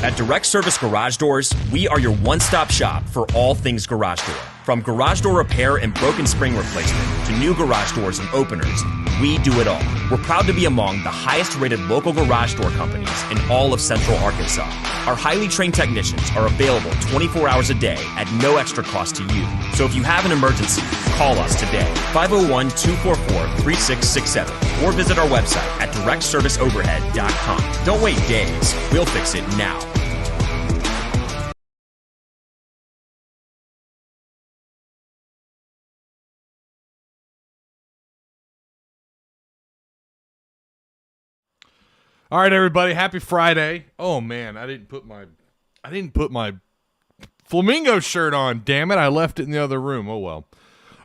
At Direct Service Garage Doors, we are your one-stop shop for all things garage door. From garage door repair and broken spring replacement to new garage doors and openers, we do it all. We're proud to be among the highest-rated local garage door companies in all of Central Arkansas. Our highly trained technicians are available 24 hours a day at no extra cost to you. So if you have an emergency, call us today, 501-244-3667, or visit our website at directserviceoverhead.com. Don't wait days. We'll fix it now. All right, everybody. Happy Friday. Oh man, I didn't put my flamingo shirt on. Damn it, I left it in the other room. Oh well.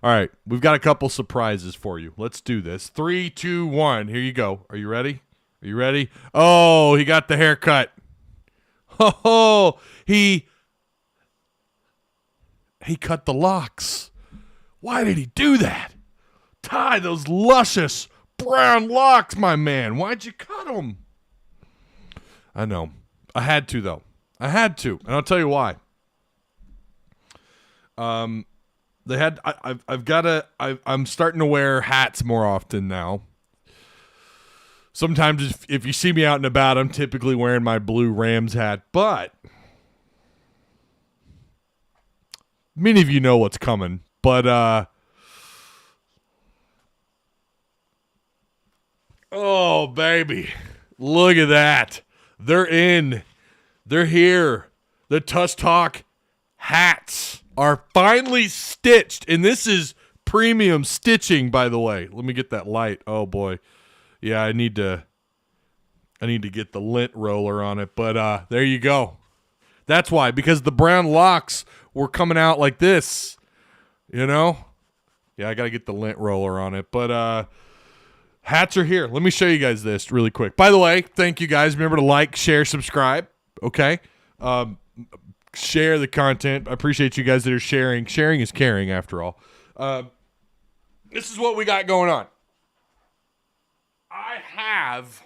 All right, we've got a couple surprises for you. Let's do this. 3, 2, 1. Here you go. Are you ready? Are you ready? Oh, he got the haircut. Oh, he cut the locks. Why did he do that? Ty those luscious brown locks, my man. Why'd you cut them? I know. I had to, though. I had to, and I'll tell you why. I'm starting to wear hats more often now. Sometimes if you see me out and about, I'm typically wearing my blue Rams hat, but many of you know what's coming. But oh baby, look at that. They're in. They're here. The Tuss Talk hats are finally stitched. And this is premium stitching, by the way. Let me get that light. Oh, boy. Yeah, I need to get the lint roller on it. But there you go. That's why. Because the brown locks were coming out like this. You know? Yeah, I got to get the lint roller on it. But hats are here. Let me show you guys this really quick. By the way, thank you guys. Remember to like, share, subscribe. Okay? Share the content. I appreciate you guys that are sharing. Sharing is caring, after all. This is what we got going on. I have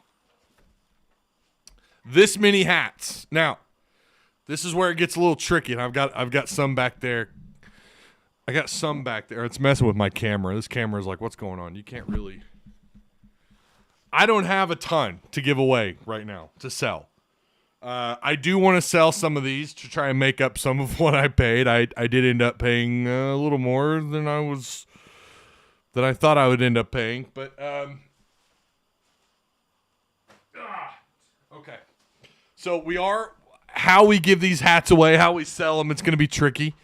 this many hats. Now, this is where it gets a little tricky, and I've got some back there. I got some back there. It's messing with my camera. This camera is like, what's going on? You can't really... I don't have a ton to give away right now to sell. I do want to sell some of these to try and make up some of what I paid. I did end up paying a little more than I thought I would end up paying. But okay. So how we give these hats away, how we sell them, it's going to be tricky.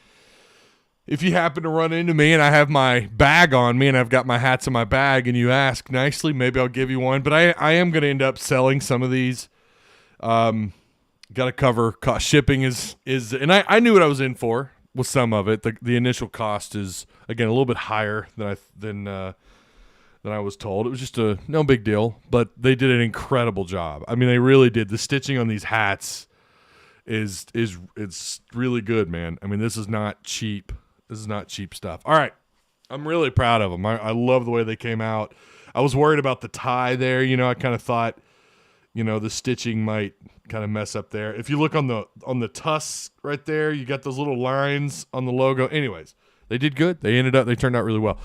If you happen to run into me and I have my bag on me and I've got my hats in my bag and you ask nicely, maybe I'll give you one. But I am going to end up selling some of these. Got to cover cost. Shipping is and I knew what I was in for with some of it. The initial cost is, again, a little bit higher than I was told. It was just no big deal, but they did an incredible job. I mean, they really did. The stitching on these hats it's really good, man. I mean, this is not cheap. This is not cheap stuff. All right. I'm really proud of them. I love the way they came out. I was worried about the tie there. You know, I kind of thought, you know, the stitching might kind of mess up there. If you look on the tusk right there, you got those little lines on the logo. Anyways, they did good. They turned out really well.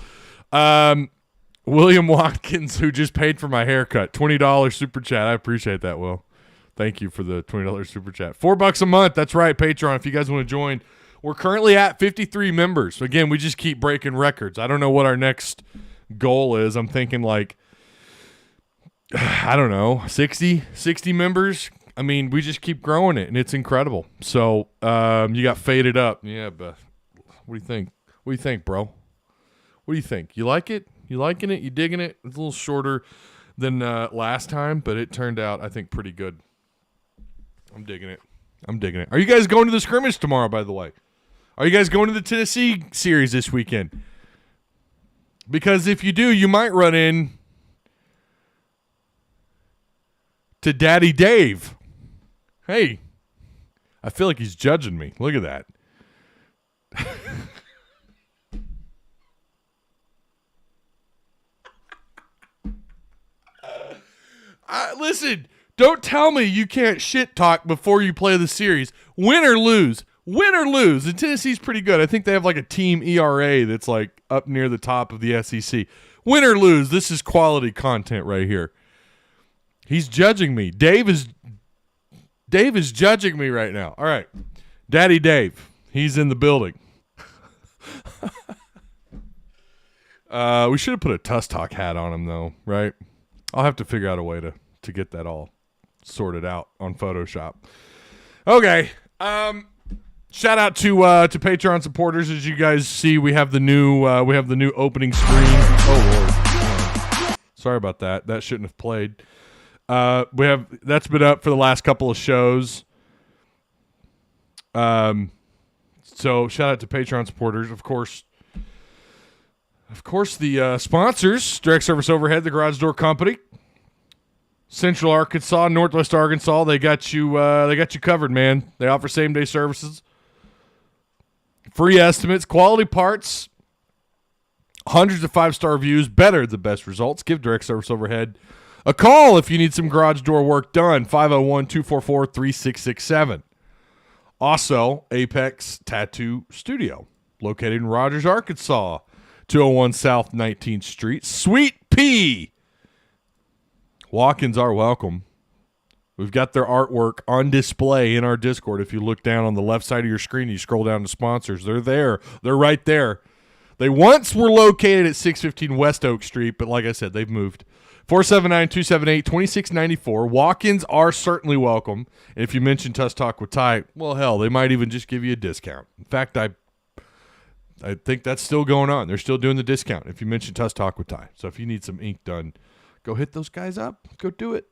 William Watkins, who just paid for my haircut, $20 super chat. I appreciate that, Will. Thank you for the $20 super chat. $4 a month. That's right, Patreon. If you guys want to join. We're currently at 53 members. Again, we just keep breaking records. I don't know what our next goal is. I'm thinking like, I don't know, 60 members. I mean, we just keep growing it, and it's incredible. So you got Faded Up. Yeah, but what do you think? What do you think, bro? What do you think? You like it? You liking it? You digging it? It's a little shorter than last time, but it turned out, I think, pretty good. I'm digging it. Are you guys going to the scrimmage tomorrow, by the way? Are you guys going to the Tennessee series this weekend? Because if you do, you might run in to Daddy Dave. Hey, I feel like he's judging me. Look at that. Listen, Don't tell me you can't shit talk before you play the series. Win or lose. Win or lose. And Tennessee's pretty good. I think they have like a team ERA that's like up near the top of the SEC. Win or lose, this is quality content right here. He's judging me. Dave is judging me right now. All right. Daddy Dave. He's in the building. We should have put a Tuss Talk hat on him though, right? I'll have to figure out a way to get that all sorted out on Photoshop. Okay. Shout out to Patreon supporters. As you guys see, we have the new opening screen. Oh Lord. Sorry about that. That shouldn't have played. That's been up for the last couple of shows. So shout out to Patreon supporters. Of course, the sponsors, Direct Service Overhead, the Garage Door Company, Central Arkansas, Northwest Arkansas. They got you covered, man. They offer same-day services, free estimates, quality parts, hundreds of 5-star reviews, better the best results. Give Direct Service Overhead a call if you need some garage door work done. 501-244-3667. Also, Apex Tattoo Studio, located in Rogers, Arkansas, 201 South 19th Street. Sweet Pea. Walk-ins are welcome. We've got their artwork on display in our Discord. If you look down on the left side of your screen, you scroll down to sponsors. They're there. They're right there. They once were located at 615 West Oak Street, but like I said, they've moved. 479-278-2694. Walk-ins are certainly welcome. And if you mention Tuss Talk with Ty, well, hell, they might even just give you a discount. In fact, I think that's still going on. They're still doing the discount if you mention Tuss Talk with Ty. So if you need some ink done, go hit those guys up. Go do it.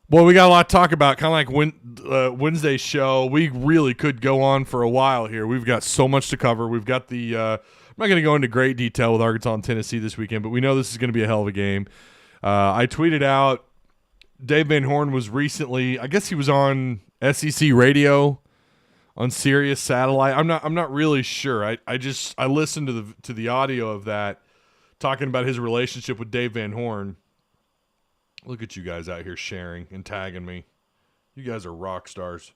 Well, we got a lot to talk about, kind of like Wednesday's show. We really could go on for a while here. We've got so much to cover. We've got the I'm not going to go into great detail with Arkansas and Tennessee this weekend, but we know this is going to be a hell of a game. I tweeted out Dave Van Horn was recently, I guess he was on SEC radio on Sirius Satellite. I'm not really sure. I listened to the audio of that talking about his relationship with Dave Van Horn. Look at you guys out here sharing and tagging me. You guys are rock stars.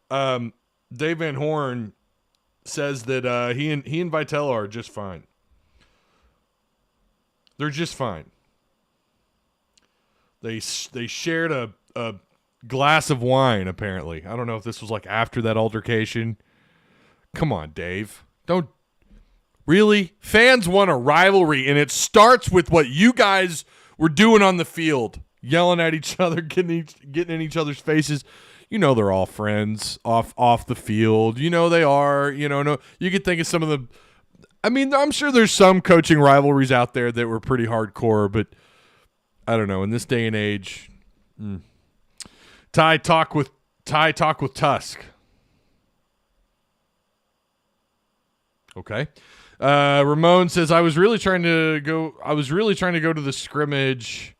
Dave Van Horn says that he and Vitello are just fine. They're just fine. They shared a glass of wine, apparently. I don't know if this was like after that altercation. Come on, Dave. Don't. Really? Fans want a rivalry, and it starts with what you guys were doing on the field. Yelling at each other, getting in each other's faces. You know they're all friends off the field. You know they are. No, you could think of some of the. I mean, I'm sure there's some coaching rivalries out there that were pretty hardcore, but I don't know. In this day and age, Ty talk with Tusk. Okay. Ramon says I was really trying to go to the scrimmage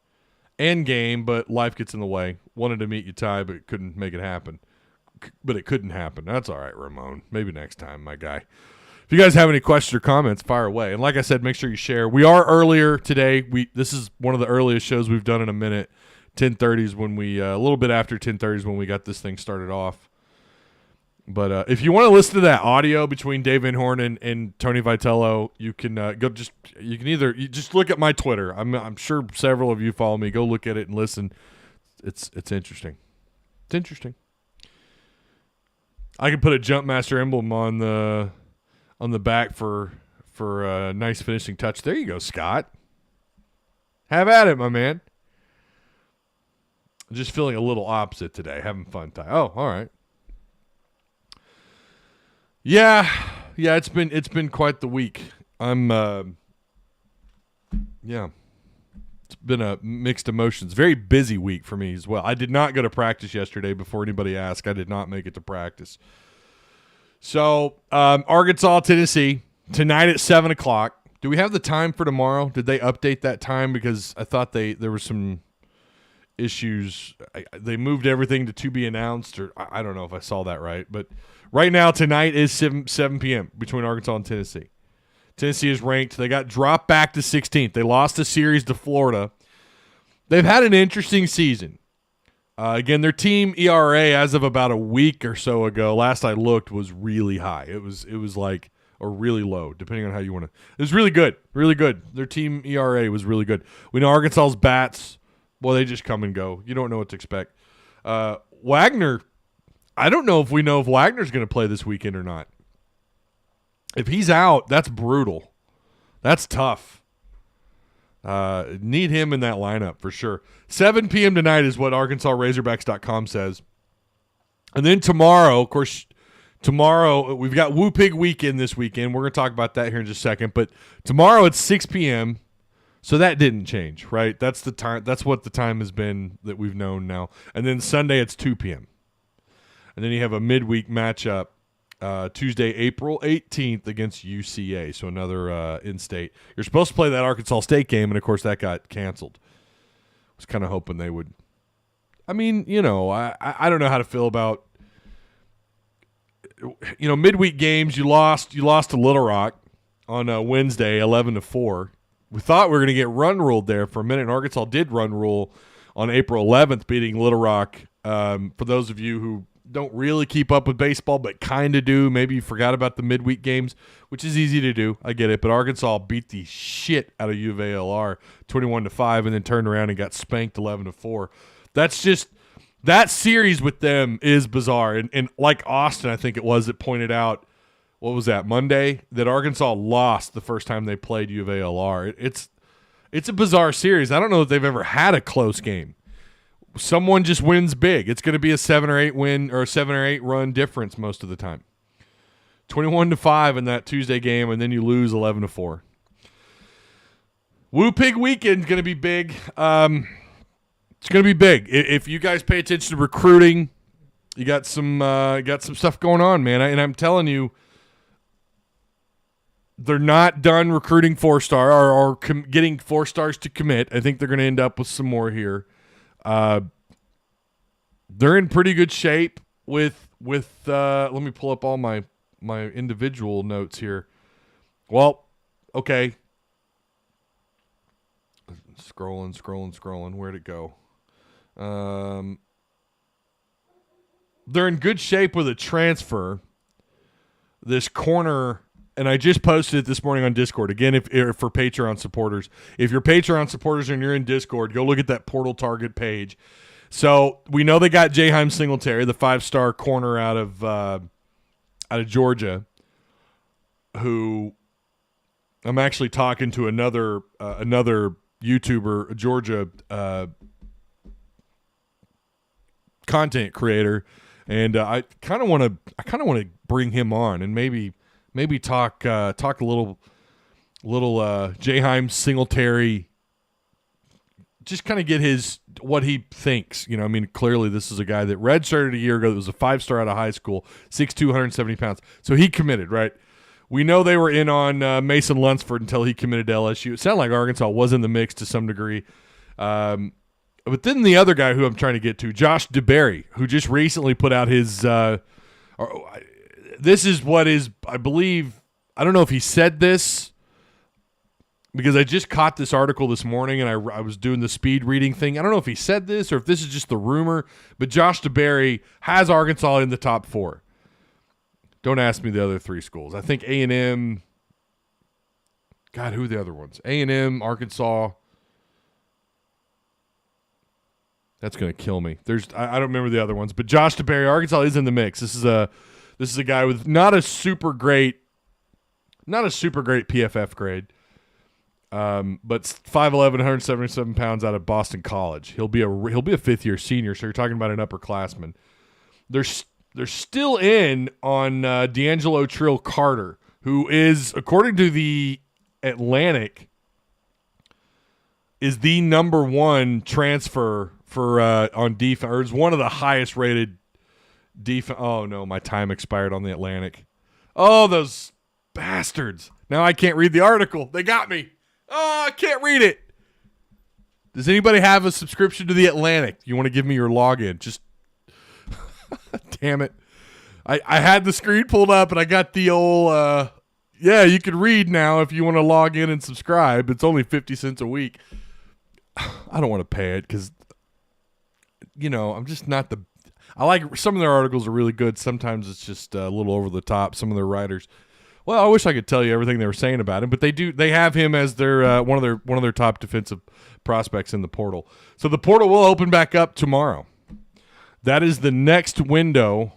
end game, but life gets in the way. Wanted to meet you, Ty, but couldn't make it happen. But it couldn't happen. That's all right, Ramon. Maybe next time, my guy. If you guys have any questions or comments, fire away. And like I said, make sure you share. We are earlier today. This is one of the earliest shows we've done in a minute. 10:30 is when we a little bit after 10:30 is when we got this thing started off. But if you want to listen to that audio between Dave Van Horn and Tony Vitello, you can either look at my Twitter. I'm sure several of you follow me. Go look at it and listen. It's interesting. It's interesting. I can put a Jumpmaster emblem on the back for a nice finishing touch. There you go, Scott. Have at it, my man. I'm just feeling a little opposite today. Having fun, Ty. Oh, all right. Yeah, it's been quite the week. It's been a mixed emotions. Very busy week for me as well. I did not go to practice yesterday. Before anybody asked, I did not make it to practice. So, Arkansas, Tennessee, tonight at 7:00. Do we have the time for tomorrow? Did they update that time? Because I thought there were some issues. They moved everything to be announced, or I don't know if I saw that right, but right now, tonight is 7 p.m. between Arkansas and Tennessee. Tennessee is ranked. They got dropped back to 16th. They lost a series to Florida. they've had an interesting season. Again, their team ERA as of about a week or so ago, last I looked, was really high. It was like, or really low, depending on how you want to. It was really good, really good. Their team ERA was really good. We know Arkansas's bats, well, they just come and go. You don't know what to expect. Wagner, I don't know if we know if Wagner's going to play this weekend or not. If he's out, that's brutal. That's tough. Need him in that lineup for sure. 7 p.m. tonight is what ArkansasRazorbacks.com says. And then tomorrow, of course, we've got Woo Pig weekend this weekend. We're going to talk about that here in just a second. But tomorrow it's 6 p.m., so that didn't change, right? That's the time. That's what the time has been that we've known now. And then Sunday it's 2 p.m. And then you have a midweek matchup Tuesday, April 18th against UCA, so another in-state. You're supposed to play that Arkansas State game, and, of course, that got canceled. I was kind of hoping they would. I mean, I don't know how to feel about, midweek games. You lost to Little Rock on Wednesday, 11-4. We thought we were going to get run ruled there for a minute, and Arkansas did run rule on April 11th, beating Little Rock. For those of you who don't really keep up with baseball, but kind of do. Maybe you forgot about the midweek games, which is easy to do. I get it. But Arkansas beat the shit out of U of ALR 21-5 and then turned around and got spanked 11-4. That's just – that series with them is bizarre. And like Austin, I think it was, that pointed out, what was that, Monday, that Arkansas lost the first time they played U of ALR. It's a bizarre series. I don't know if they've ever had a close game. Someone just wins big. It's going to be a 7 or 8 win or a 7 or 8 run difference most of the time. 21-5 in that Tuesday game, and then you lose 11-4. Woo Pig weekend is going to be big. It's going to be big. If you guys pay attention to recruiting, you got some stuff going on, man. And I'm telling you, they're not done recruiting 4-star or getting 4-stars to commit. I think they're going to end up with some more here. They're in pretty good shape with let me pull up all my individual notes here. Well, okay. Scrolling. Where'd it go? They're in good shape with a transfer. This corner, and I just posted it this morning on Discord. Again, if for Patreon supporters. If you're Patreon supporters and you're in Discord, go look at that portal target page. So we know they got Jaheim Singletary, the 5-star corner out of Georgia, who I'm actually talking to another YouTuber, a Georgia content creator, and I kind of want to bring him on and maybe talk a little Jaheim Singletary, just kind of get what he thinks. I mean, clearly this is a guy that redshirted a year ago that was a 5-star out of high school, 6'2", 170 pounds. So he committed, right? We know they were in on Mason Lunsford until he committed to LSU. It sounded like Arkansas was in the mix to some degree. But then the other guy who I'm trying to get to, Josh DeBerry, who just recently put out his this is what is, I believe, I don't know if he said this, because I just caught this article this morning and I was doing the speed reading thing. I don't know if he said this or if this is just the rumor, but Josh DeBerry has Arkansas in the top 4. Don't ask me the other 3 schools. I think A&M. God, who are the other ones? A&M, Arkansas. That's going to kill me. I don't remember the other ones, but Josh DeBerry, Arkansas is in the mix. This is a guy with not a super great PFF grade. But 5'11", 177 pounds out of Boston College. He'll be a 5th-year senior, so you're talking about an upperclassman. They're still in on D'Angelo Trill Carter, who is, according to the Atlantic, is the number 1 transfer for on defense, or is one of the highest rated defense. Oh no, my time expired on the Atlantic. Oh, those bastards! Now I can't read the article. They got me. Oh, I can't read it. Does anybody have a subscription to the Atlantic? You want to give me your login? Just damn it. I had the screen pulled up and I got the old you can read now if you want to log in and subscribe. It's only 50 cents a week. I don't want to pay it because, I'm just not the. I like some of their articles are really good. Sometimes it's just a little over the top. Some of their writers. Well, I wish I could tell you everything they were saying about him, but they do. They have him as their one of their top defensive prospects in the portal. So the portal will open back up tomorrow. That is the next window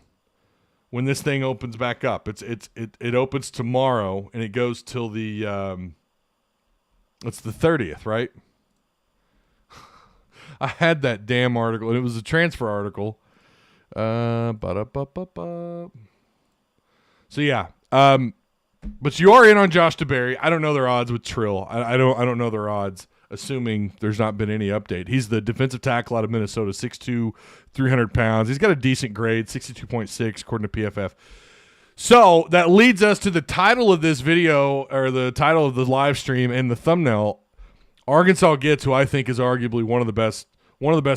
when this thing opens back up. It opens tomorrow and it goes till the it's the 30th, right? I had that damn article and it was a transfer article. So yeah. But you are in on Josh DeBerry. I don't know their odds with Trill. I don't know their odds, assuming there's not been any update. He's the defensive tackle out of Minnesota, 6'2", 300 pounds. He's got a decent grade, 62.6 according to PFF. So that leads us to the title of this video, or the title of the live stream and the thumbnail. Arkansas gets who I think is arguably one of the best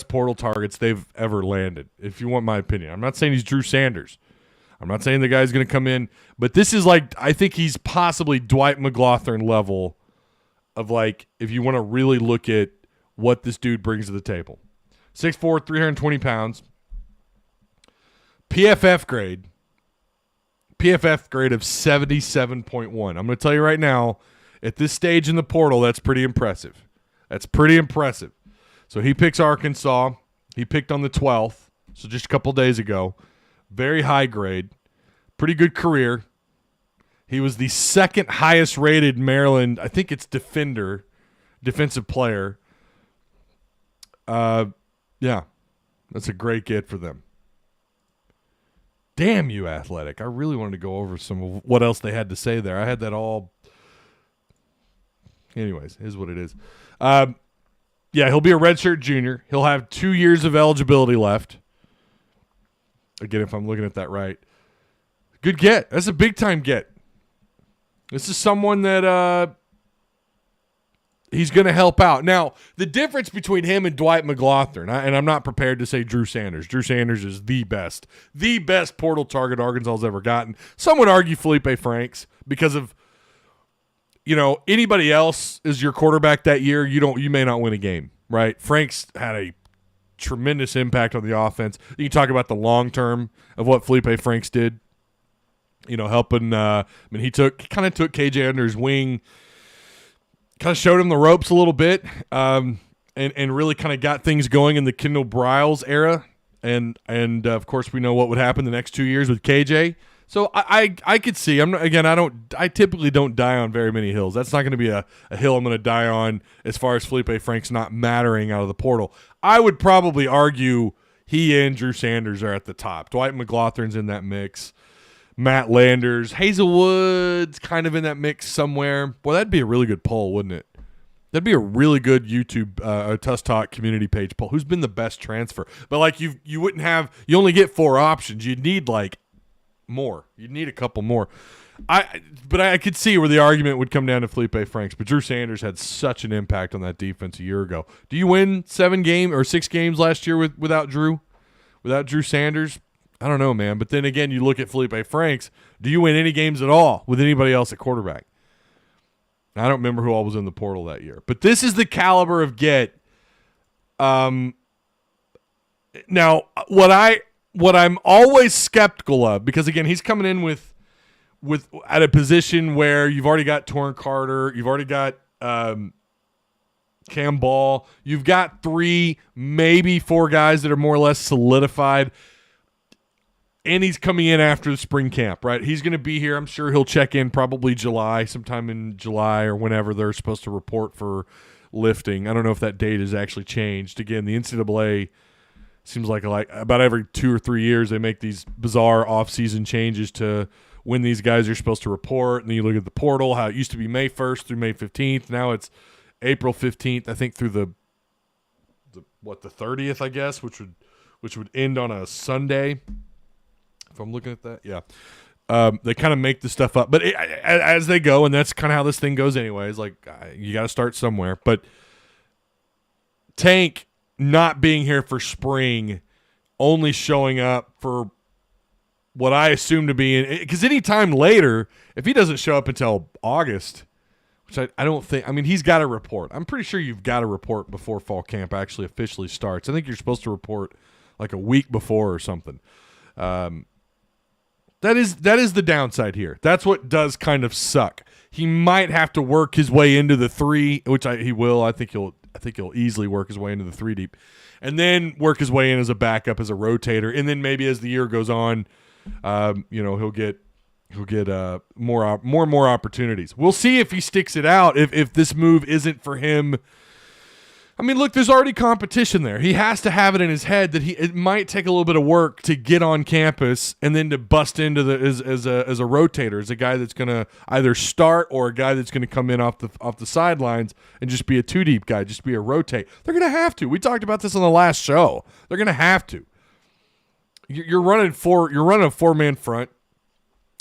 portal targets they've ever landed, if you want my opinion. I'm not saying he's Drew Sanders. I'm not saying the guy's going to come in, but this is like, I think he's possibly Dwight McLaughlin level of like, if you want to really look at what this dude brings to the table. 6'4", 320 pounds. PFF grade of 77.1. I'm going to tell you right now, at this stage in the portal, that's pretty impressive. So he picks Arkansas. He picked on the 12th, so just a couple days ago. Very high grade. Pretty good career. He was the second highest rated Maryland, I think it's defensive player. Yeah, that's a great get for them. Damn you, Athletic. I really wanted to go over some of what else they had to say there. I had that all. Anyways, here's what it is. Yeah, he'll be a redshirt junior. He'll have 2 years of eligibility left. Again, if I'm looking at that right. Good get. That's a big-time get. This is someone that he's going to help out. Now, the difference between him and Dwight McLaughlin, and I'm not prepared to say Drew Sanders. Drew Sanders is the best portal target Arkansas has ever gotten. Some would argue Felipe Franks because of, anybody else is your quarterback that year, you may not win a game, right? Franks had a tremendous impact on the offense. You talk about the long term of what Felipe Franks did, helping. He kind of took KJ under his wing, kind of showed him the ropes a little bit, and really kind of got things going in the Kendall Briles era. And of course we know what would happen the next 2 years with KJ. So I could see. I typically don't die on very many hills. That's not going to be a hill I'm going to die on as far as Felipe Franks not mattering out of the portal. I would probably argue he and Drew Sanders are at the top. Dwight McLaughlin's in that mix. Matt Landers, Hazelwood's kind of in that mix somewhere. Boy, that'd be a really good poll, wouldn't it? That'd be a really good YouTube Tuss Talk community page poll. Who's been the best transfer? But like you only get 4 options. You'd need like more. You'd need a couple more. But I could see where the argument would come down to Felipe Franks. But Drew Sanders had such an impact on that defense a year ago. Do you win 6 games last year without Drew Sanders? I don't know, man. But then again, you look at Felipe Franks. Do you win any games at all with anybody else at quarterback? I don't remember who all was in the portal that year. But this is the caliber of get. Now, what I'm always skeptical of, because again, he's coming in with at a position where you've already got Torrin Carter, you've already got Cam Ball, you've got 3, maybe 4 guys that are more or less solidified, and he's coming in after the spring camp, right? He's going to be here. I'm sure he'll check in probably sometime in July or whenever they're supposed to report for lifting. I don't know if that date has actually changed. Again, the NCAA seems like about every 2 or 3 years they make these bizarre off-season changes to when these guys are supposed to report. And then you look at the portal, how it used to be May 1st through May 15th. Now it's April 15th, I think, through the 30th, I guess, which would end on a Sunday. If I'm looking at that, yeah. They kind of make the stuff up. But as they go, and that's kind of how this thing goes anyways, like you got to start somewhere. But Tank not being here for spring, only showing up for what I assume to be – because any time later, if he doesn't show up until August, which I don't think – I mean, he's got to report. I'm pretty sure you've got to report before fall camp actually officially starts. I think you're supposed to report like a week before or something. That is the downside here. That's what does kind of suck. He might have to work his way into the 3, which he will. I think he'll easily work his way into the 3 deep, and then work his way in as a backup, as a rotator, and then maybe as the year goes on, he'll get more opportunities. We'll see if he sticks it out. If this move isn't for him. I mean, look, there's already competition there. He has to have it in his head that it might take a little bit of work to get on campus and then to bust into as a rotator, as a guy that's going to either start or a guy that's going to come in off the sidelines and just be a 2-deep guy, just be a rotate. They're going to have to. We talked about this on the last show. They're going to have to. You're running a 4-man front.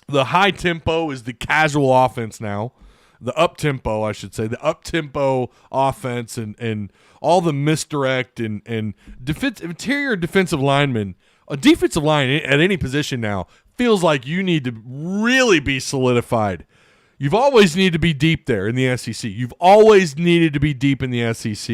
The high tempo is the casual offense now. The up-tempo, I should say, the up-tempo offense and all the misdirect and interior defensive linemen, a defensive line at any position now feels like you need to really be solidified. You've always needed to be deep there in the SEC. You've always needed to be deep in the SEC.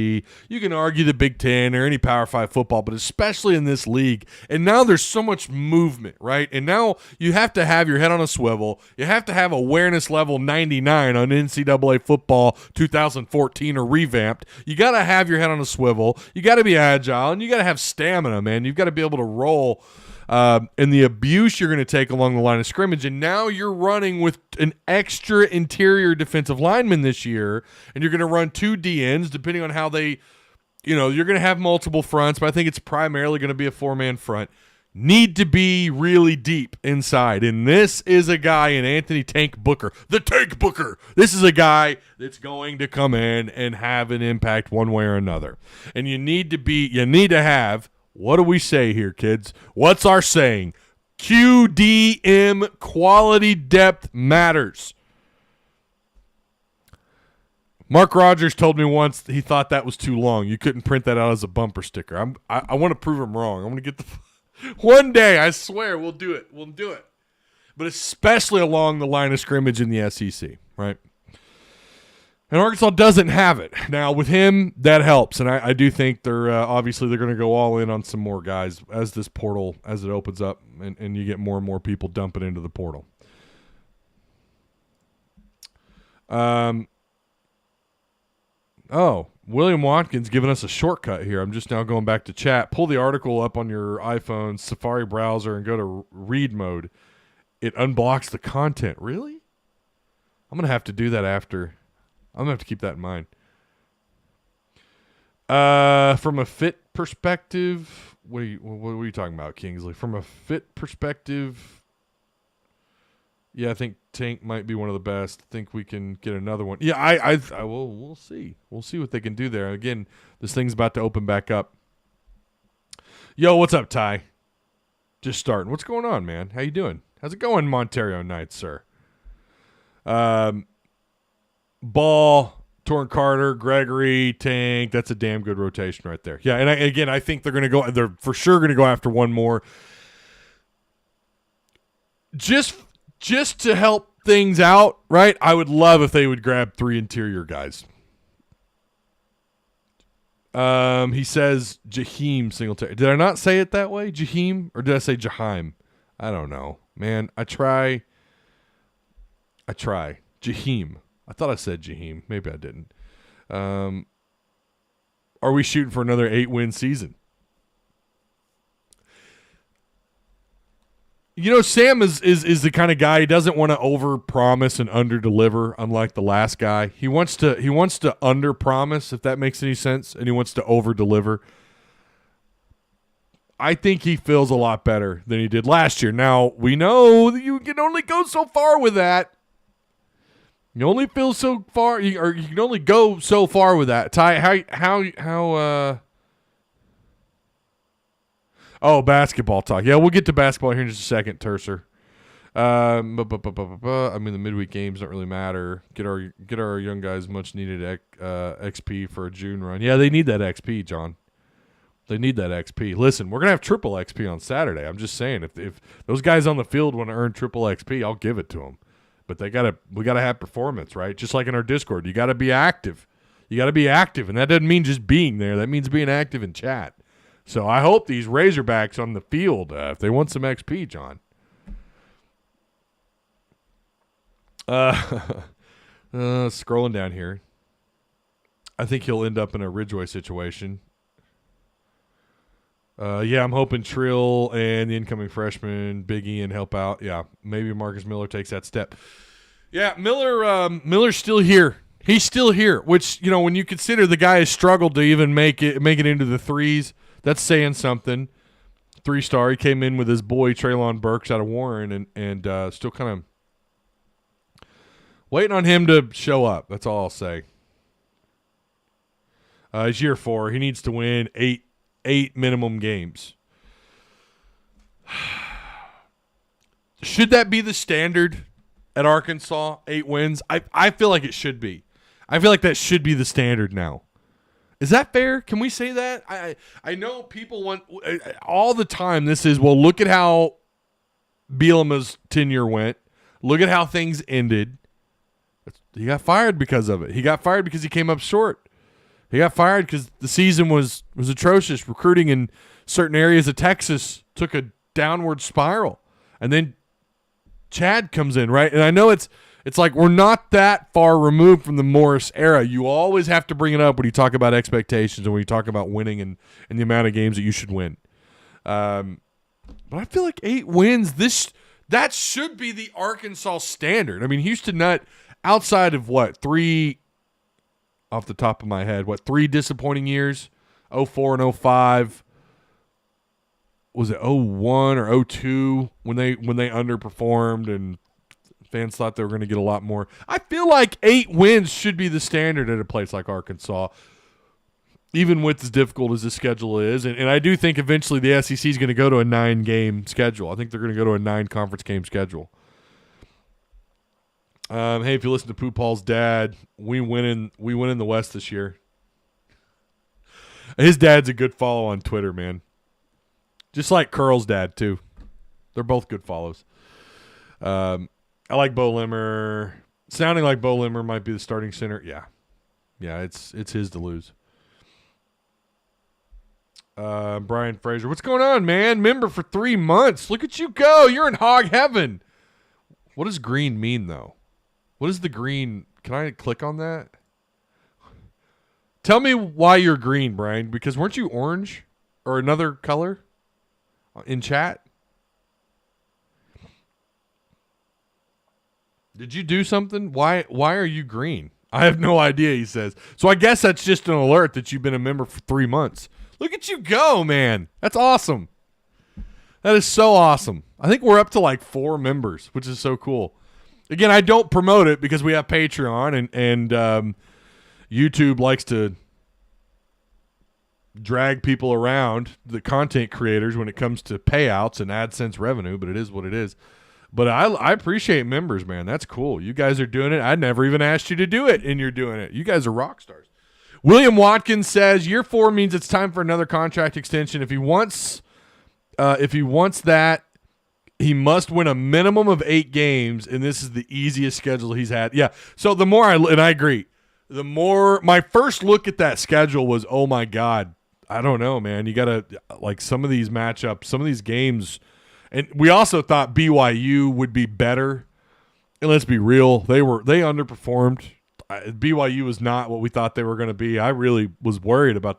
You can argue the Big Ten or any Power 5 football, but especially in this league. And now there's so much movement, right? And now you have to have your head on a swivel. You have to have awareness level 99 on NCAA football 2014 or revamped. You got to have your head on a swivel. You got to be agile, and you got to have stamina, man. You've got to be able to roll. And the abuse you're going to take along the line of scrimmage, and now you're running with an extra interior defensive lineman this year, and you're going to run 2 DNs depending on how they, you're going to have multiple fronts, but I think it's primarily going to be a 4-man front. Need to be really deep inside, and this is a guy in Anthony Tank Booker, the Tank Booker. This is a guy that's going to come in and have an impact one way or another, and you need to have. What do we say here, kids? What's our saying? QDM, quality depth matters. Mark Rogers told me once he thought that was too long. You couldn't print that out as a bumper sticker. I want to prove him wrong. I'm going to get one day, I swear, we'll do it. We'll do it. But especially along the line of scrimmage in the SEC, right? And Arkansas doesn't have it. Now, with him, that helps. And I do think they're obviously they're going to go all in on some more guys as this portal, as it opens up, and you get more and more people dumping into the portal. William Watkins giving us a shortcut here. I'm just now going back to chat. Pull the article up on your iPhone Safari browser and go to read mode. It unblocks the content. Really? I'm going to have to do that after. I'm going to have to keep that in mind. From a fit perspective, what are you talking about, Kingsley? From a fit perspective, yeah, I think Tank might be one of the best. I think we can get another one. Yeah, I will. We'll see. We'll see what they can do there. Again, this thing's about to open back up. Yo, what's up, Ty? Just starting. What's going on, man? How you doing? How's it going, Montario Knights, sir? Ball, Torrin Carter, Gregory, Tank. That's a damn good rotation right there. Yeah, and I think they're going to go. They're for sure going to go after one more. Just to help things out, right? I would love if they would grab 3 interior guys. He says Jaheim Singletary. Did I not say it that way, Jaheim, or did I say Jaheim? I don't know, man. I try. Jaheim. I thought I said Jaheim. Maybe I didn't. Are we shooting for another 8-win season? Sam is the kind of guy, he doesn't want to overpromise and underdeliver, unlike the last guy. He wants to underpromise, if that makes any sense, and he wants to overdeliver. I think he feels a lot better than he did last year. Now, we know that you can only go so far with that. You only feel so far, or you can only go so far with that. Ty, how Oh, basketball talk. Yeah, we'll get to basketball here in just a second, Tercer. I mean, the midweek games don't really matter. Get our young guys much needed XP for a June run. Yeah, they need that XP, John. They need that XP. Listen, we're gonna have triple XP on Saturday. I'm just saying, if those guys on the field want to earn triple XP, I'll give it to them. But we gotta have performance, right? Just like in our Discord, you gotta be active. You gotta be active, and that doesn't mean just being there. That means being active in chat. So I hope these Razorbacks on the field, if they want some XP, John. Scrolling down here, I think he'll end up in a Ridgeway situation. Yeah, I'm hoping Trill and the incoming freshman Big Ian help out. Yeah, maybe Marcus Miller takes that step. Yeah, Miller's still here. He's still here, which, you know, when you consider the guy has struggled to even make it into the threes, that's saying something. 3-star. He came in with his boy Traylon Burks out of Warren and still kind of waiting on him to show up. That's all I'll say. It's year 4. He needs to win eight minimum games. Should that be the standard at Arkansas? 8 wins? I feel like it should be. I feel like that should be the standard now. Is that fair? Can we say that? I know people want all the time. This is, well, look at how Bielema's tenure went. Look at how things ended. He got fired because of it. He got fired because he came up short. He got fired because the season was atrocious. Recruiting in certain areas of Texas took a downward spiral. And then Chad comes in, right? And I know it's like we're not that far removed from the Morris era. You always have to bring it up when you talk about expectations and when you talk about winning and the amount of games that you should win. But I feel like 8 wins, that should be the Arkansas standard. I mean, Houston Nutt, outside of what, 3 off the top of my head, 3 disappointing years? 04 and 05. Was it 01 or 02 when they underperformed and fans thought they were going to get a lot more? I feel like 8 wins should be the standard at a place like Arkansas, even with as difficult as the schedule is. And I do think eventually the SEC is going to go to a 9-game schedule. I think they're going to go to a 9-conference game schedule. Hey, if you listen to Pooh Paul's dad, we win in the West this year. His dad's a good follow on Twitter, man. Just like Curl's dad, too. They're both good follows. I like Bo Limmer. Sounding like Bo Limmer might be the starting center. Yeah. Yeah, it's his to lose. Brian Fraser. What's going on, man? Member for 3 months. Look at you go. You're in hog heaven. What does green mean, though? What is the green? Can I click on that? Tell me why you're green, Brian. Because weren't you orange or another color in chat? Did you do something? Why are you green? I have no idea, he says. So I guess that's just an alert that you've been a member for 3 months. Look at you go, man. That's awesome. That is so awesome. I think we're up to like 4 members, which is so cool. Again, I don't promote it because we have Patreon and YouTube likes to drag people around, the content creators, when it comes to payouts and AdSense revenue, but it is what it is. But I appreciate members, man. That's cool. You guys are doing it. I never even asked you to do it, and you're doing it. You guys are rock stars. William Watkins says year 4 means it's time for another contract extension. If he wants that, he must win a minimum of 8 games, and this is the easiest schedule he's had. Yeah. So the more I agree. The more my first look at that schedule was, oh my God, I don't know, man. You gotta like some of these matchups, some of these games, and we also thought BYU would be better. And let's be real, they underperformed. BYU was not what we thought they were going to be. I really was worried about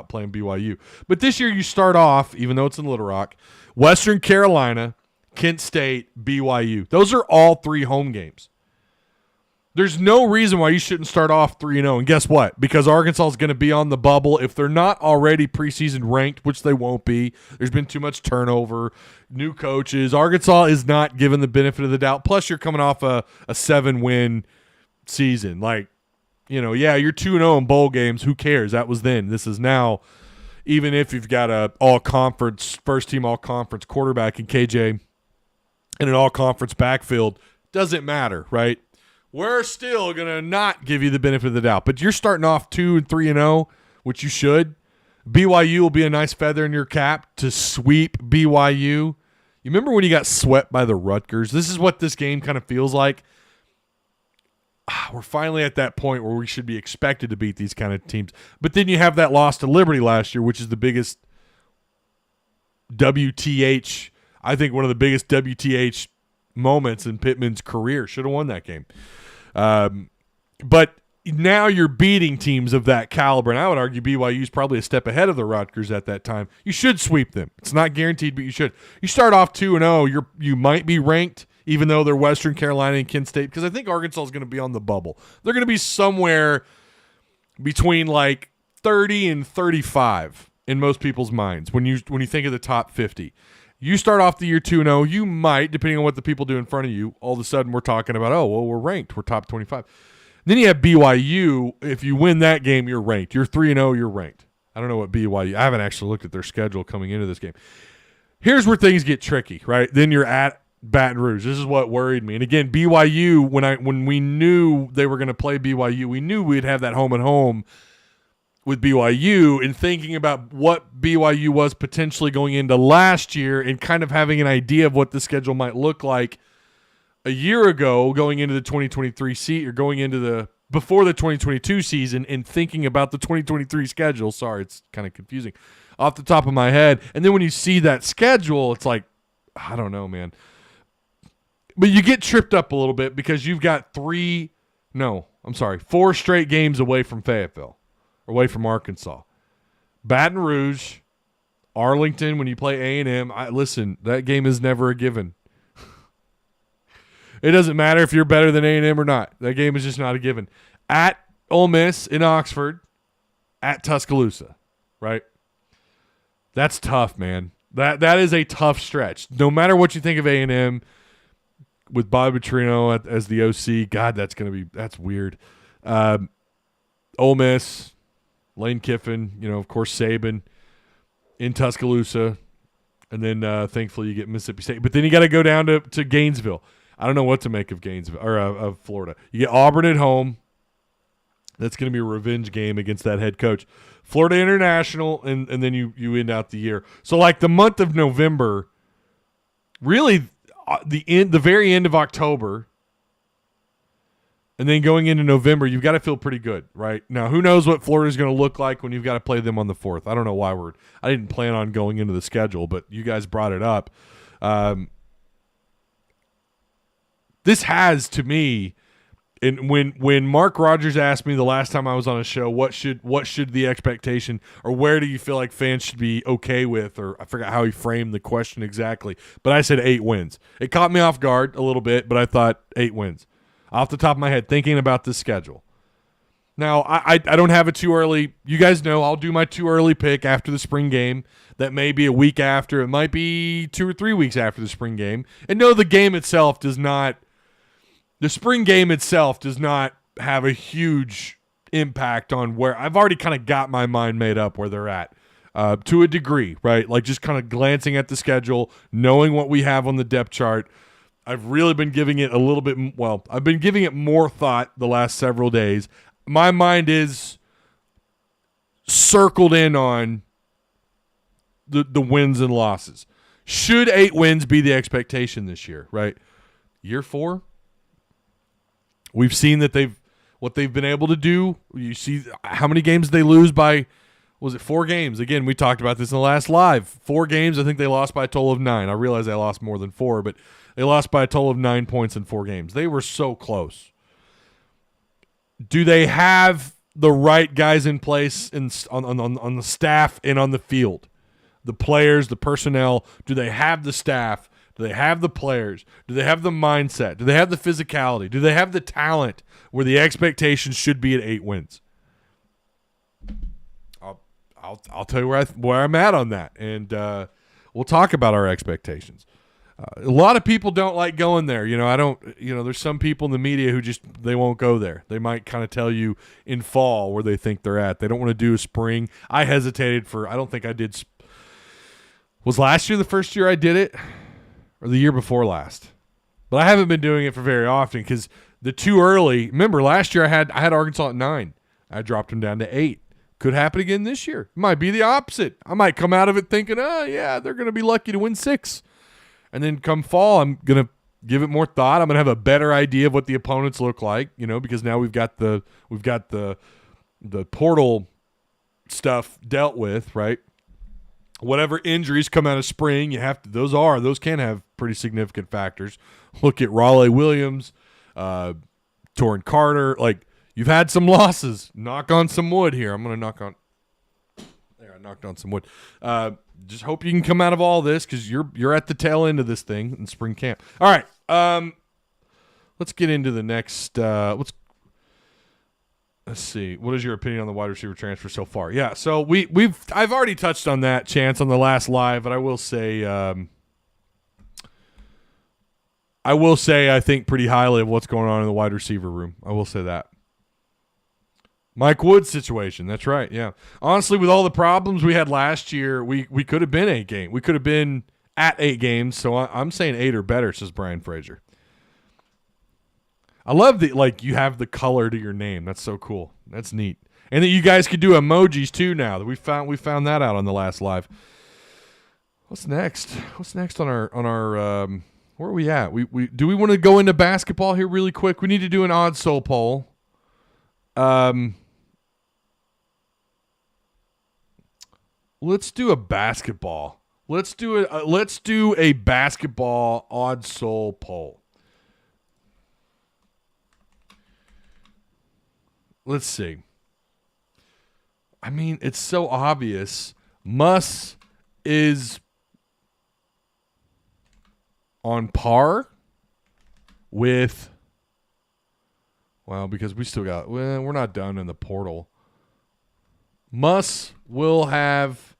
playing BYU. But this year you start off, even though it's in Little Rock, Western Carolina, Kent State, BYU. Those are all 3 home games. There's no reason why you shouldn't start off 3-0. And guess what? Because Arkansas is going to be on the bubble. If they're not already preseason ranked, which they won't be, there's been too much turnover, new coaches. Arkansas is not given the benefit of the doubt. Plus, you're coming off a 7-win season. Like, you know, yeah, you're 2-0 in bowl games. Who cares? That was then. This is now. Even if you've got a all-conference, first-team all-conference quarterback in KJ and an all-conference backfield, doesn't matter, right? We're still going to not give you the benefit of the doubt. But you're starting off 2-3-0, which you should. BYU will be a nice feather in your cap to sweep BYU. You remember when you got swept by the Rutgers? This is what this game kind of feels like. we're finally at that point where we should be expected to beat these kind of teams. But then you have that loss to Liberty last year, which is the biggest WTH, I think one of the biggest WTH moments in Pittman's career. Should have won that game. But now you're beating teams of that caliber, and I would argue BYU is probably a step ahead of the Rutgers at that time. You should sweep them. It's not guaranteed, but you should. You start off 2-0, you might be ranked, even though they're Western Carolina and Kent State, because I think Arkansas is going to be on the bubble. They're going to be somewhere between like 30 and 35 in most people's minds when you think of the top 50. You start off the year 2-0, you might, depending on what the people do in front of you, all of a sudden we're talking about, oh, well, we're ranked. We're top 25. Then you have BYU. If you win that game, you're ranked. You're 3-0, you're ranked. I don't know what BYU – I haven't actually looked at their schedule coming into this game. Here's where things get tricky, right? Then you're at Baton Rouge. This is what worried me. And again, BYU, when we knew they were going to play BYU, we knew we'd have that home and home with BYU, and thinking about what BYU was potentially going into last year and kind of having an idea of what the schedule might look like a year ago going into the 2023 season or going into before the 2022 season, and thinking about the 2023 schedule. Sorry, it's kind of confusing off the top of my head. And then when you see that schedule, it's like, I don't know, man. But you get tripped up a little bit because you've got 4 straight games away from Fayetteville, away from Arkansas. Baton Rouge, Arlington, when you play A&M, listen, that game is never a given. It doesn't matter if you're better than A&M or not. That game is just not a given. At Ole Miss in Oxford, at Tuscaloosa, right? That's tough, man. That is a tough stretch. No matter what you think of A&M, with Bobby Petrino as the OC, God, that's weird. Ole Miss, Lane Kiffin, of course Saban in Tuscaloosa, and then thankfully you get Mississippi State. But then you got to go down to Gainesville. I don't know what to make of Gainesville or of Florida. You get Auburn at home. That's going to be a revenge game against that head coach. Florida International, and then you end out the year. So like the month of November, really the very end of October, and then going into November, you've got to feel pretty good, right? Now, who knows what Florida's going to look like when you've got to play them on the 4th. I don't know why I didn't plan on going into the schedule, but you guys brought it up. This has, to me, and when Mark Rogers asked me the last time I was on a show, what should the expectation, or where do you feel like fans should be okay with, or I forgot how he framed the question exactly, but I said 8 wins. It caught me off guard a little bit, but I thought 8 wins. Off the top of my head, thinking about this schedule. Now, I don't have it too early. You guys know I'll do my too early pick after the spring game. That may be a week after. It might be 2 or 3 weeks after the spring game. And no, the spring game itself does not have a huge impact on where I've already kind of got my mind made up where they're at to a degree, right? Like just kind of glancing at the schedule, knowing what we have on the depth chart. I've really been giving it I've been giving it more thought the last several days. My mind is circled in on the wins and losses. Should 8 wins be the expectation this year, right? Year 4, we've seen that what they've been able to do. You see how many games they lose by, was it 4 games? Again, we talked about this in the last live. 4 games, I think they lost by a total of 9. I realize they lost more than 4, but they lost by a total of 9 points in 4 games. They were so close. Do they have the right guys in place on the staff and on the field? The players, the personnel, do they have the staff? Do they have the players? Do they have the mindset? Do they have the physicality? Do they have the talent where the expectations should be at 8 wins? I'll tell you where I'm at on that, and we'll talk about our expectations. A lot of people don't like going there. There's some people in the media who they won't go there. They might kind of tell you in fall where they think they're at. They don't want to do a spring. I hesitated I don't think I did. Was last year the first year I did it, or the year before last? But I haven't been doing it for very often because the too early. Remember last year I had Arkansas at 9. I dropped them down to 8. Could happen again this year. It might be the opposite. I might come out of it thinking, they're going to be lucky to win 6. And then come fall, I'm going to give it more thought. I'm gonna have a better idea of what the opponents look like, because now we've got the portal stuff dealt with, right? Whatever injuries come out of spring, those can have pretty significant factors. Look at Raleigh Williams, Torrin Carter. Like, you've had some losses. Knock on some wood here. I'm gonna knock on. There, I knocked on some wood. Just hope you can come out of all this, because you're at the tail end of this thing in spring camp. All right, let's get into the next. Let's see. What is your opinion on the wide receiver transfer so far? Yeah, so I've already touched on that, Chance, on the last live, but I will say I think pretty highly of what's going on in the wide receiver room. I will say that. Mike Wood's situation. That's right. Yeah. Honestly, with all the problems we had last year, we could have been 8 games. We could have been at 8 games. So I'm saying 8 or better, says Brian Frazier. I love that, you have the color to your name. That's so cool. That's neat. And that you guys could do emojis too now. That we found that out on the last live. What's next? What's next on our where are we at? Do we want to go into basketball here really quick? We need to do an odd soul poll. Let's do a basketball. Let's do a basketball odd soul poll. Let's see. I mean, it's so obvious. Muss is on par with, because we still got, we're not done in the portal. Muss will have,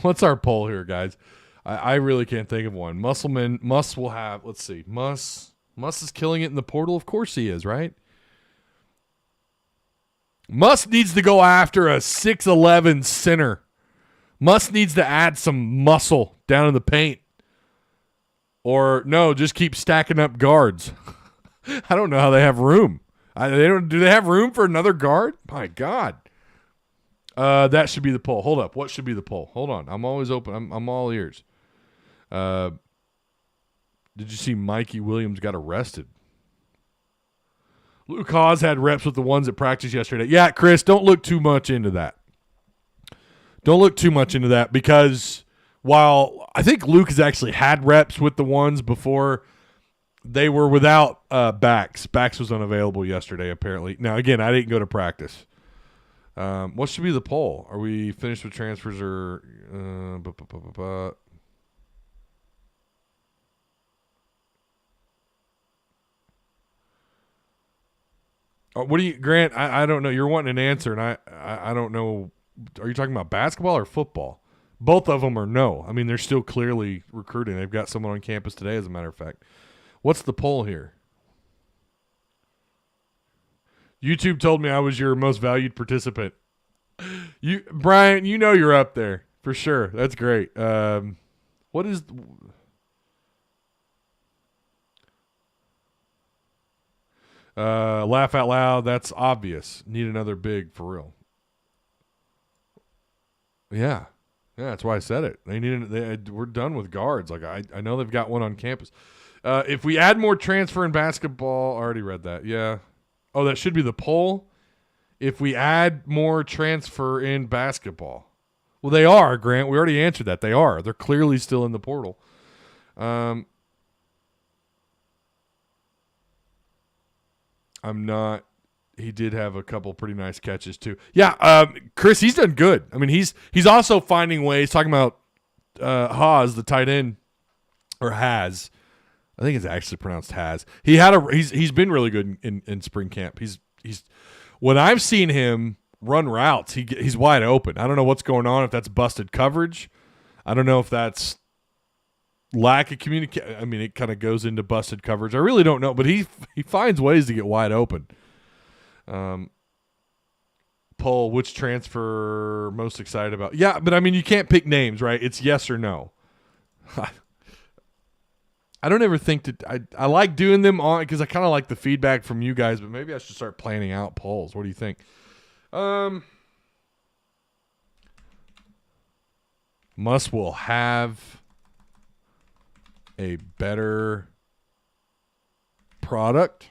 what's our poll here, guys? I really can't think of one. Muss will have, let's see, Muss is killing it in the portal. Of course he is, right? Muss needs to go after a 6'11" center. Muss needs to add some muscle down in the paint. Or no, just keep stacking up guards. I don't know how they have room. Do they have room for another guard? My God. That should be the poll. Hold up. What should be the poll? Hold on. I'm always open. I'm all ears. Did you see Mikey Williams got arrested? Luke Hawes had reps with the ones at practice yesterday. Yeah, Chris, don't look too much into that. Don't look too much into that, because while I think Luke has actually had reps with the ones before, they were without Bax. Bax was unavailable yesterday, apparently. Now, again, I didn't go to practice. What should be the poll? Are we finished with transfers or what do you, Grant? I don't know. You're wanting an answer, and I don't know. Are you talking about basketball or football? Both of them are no. I mean, they're still clearly recruiting. They've got someone on campus today, as a matter of fact. What's the poll here? YouTube told me I was your most valued participant. Brian, you're up there for sure. That's great. What is? Laugh out loud. That's obvious. Need another big for real. Yeah, that's why I said it. We're done with guards. Like I know they've got one on campus. If we add more transfer in basketball, I already read that. Yeah. Oh, that should be the poll. If we add more transfer in basketball, well, they are, Grant. We already answered that. They are. They're clearly still in the portal. I'm not. He did have a couple pretty nice catches too. Yeah, Chris, he's done good. I mean, he's also finding ways. Talking about Haas, the tight end, or Has. I think it's actually pronounced Has. He's been really good in spring camp. He's when I've seen him run routes, he's wide open. I don't know what's going on. If that's busted coverage, I don't know if that's lack of communication. I mean, it kind of goes into busted coverage. I really don't know, but he finds ways to get wide open. Poll, which transfer most excited about? Yeah, but I mean, you can't pick names, right? It's yes or no. I don't ever think that I like doing them on, because I kind of like the feedback from you guys, but maybe I should start planning out polls. What do you think? Muss will have a better product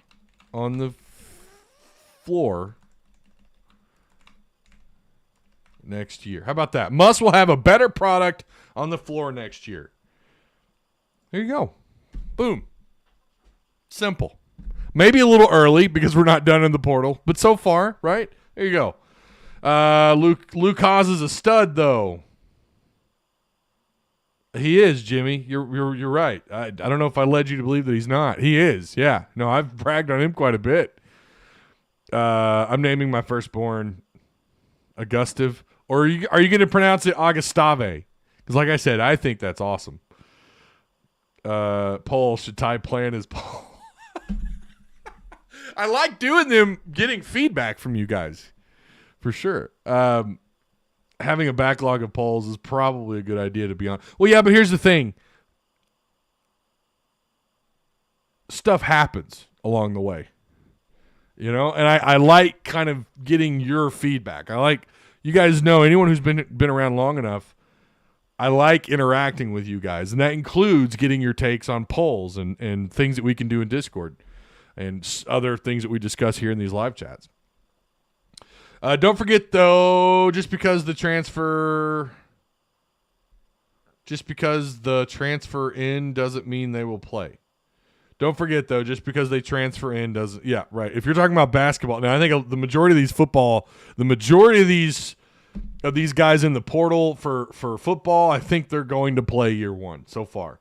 on the floor next year. How about that? Muss will have a better product on the floor next year. There you go. Boom. Simple. Maybe a little early because we're not done in the portal, but so far, right? There you go. Luke Haas is a stud, though. He is, Jimmy. You're right. I don't know if I led you to believe that he's not. He is. Yeah. No, I've bragged on him quite a bit. I'm naming my firstborn Augustive. Or are you going to pronounce it Augustave? Because like I said, I think that's awesome. Paul, should Ty plan his Paul? I like doing them, getting feedback from you guys. For sure. Having a backlog of polls is probably a good idea, to be honest. Well, yeah, but here's the thing. Stuff happens along the way. You know? And I like kind of getting your feedback. I like, you guys know, anyone who's been around long enough, I like interacting with you guys. And that includes getting your takes on polls and things that we can do in Discord and other things that we discuss here in these live chats. Don't forget, though, just because the transfer in doesn't mean they will play. Don't forget, though, just because they transfer in doesn't. Yeah, right. If you're talking about basketball, now I think the majority of these guys in the portal for football, I think they're going to play year one so far.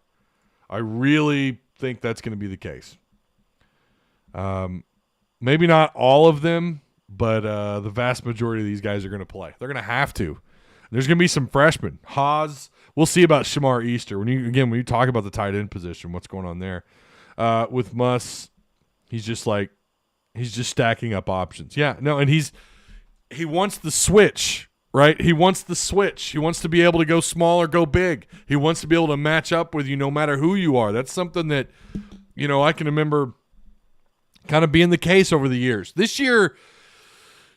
I really think that's going to be the case. Maybe not all of them, but the vast majority of these guys are going to play. They're going to have to. There's going to be some freshmen. Haas, we'll see about Shamar Easter. When you talk about the tight end position, what's going on there. With Muss, he's just stacking up options. Yeah, no, and he wants the switch, right? He wants the switch. He wants to be able to go small or go big. He wants to be able to match up with you no matter who you are. That's something that, I can remember kind of being the case over the years. This year,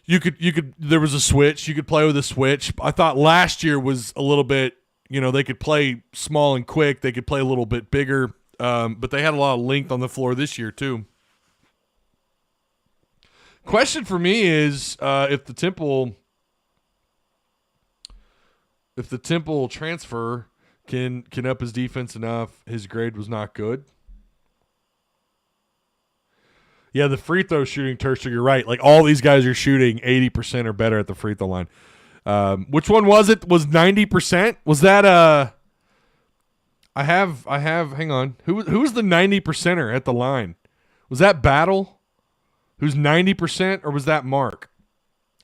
there was a switch. You could play with a switch. I thought last year was a little bit, they could play small and quick. They could play a little bit bigger, but they had a lot of length on the floor this year too. Question for me is if the Temple transfer can up his defense enough. His grade was not good. Yeah, the free throw shooting, Terster, you're right. Like, all these guys are shooting 80% or better at the free throw line. Which one was it? Was 90%? Was that I have hang on. Who was the 90%er at the line? Was that Battle? Who's 90%, or was that Mark?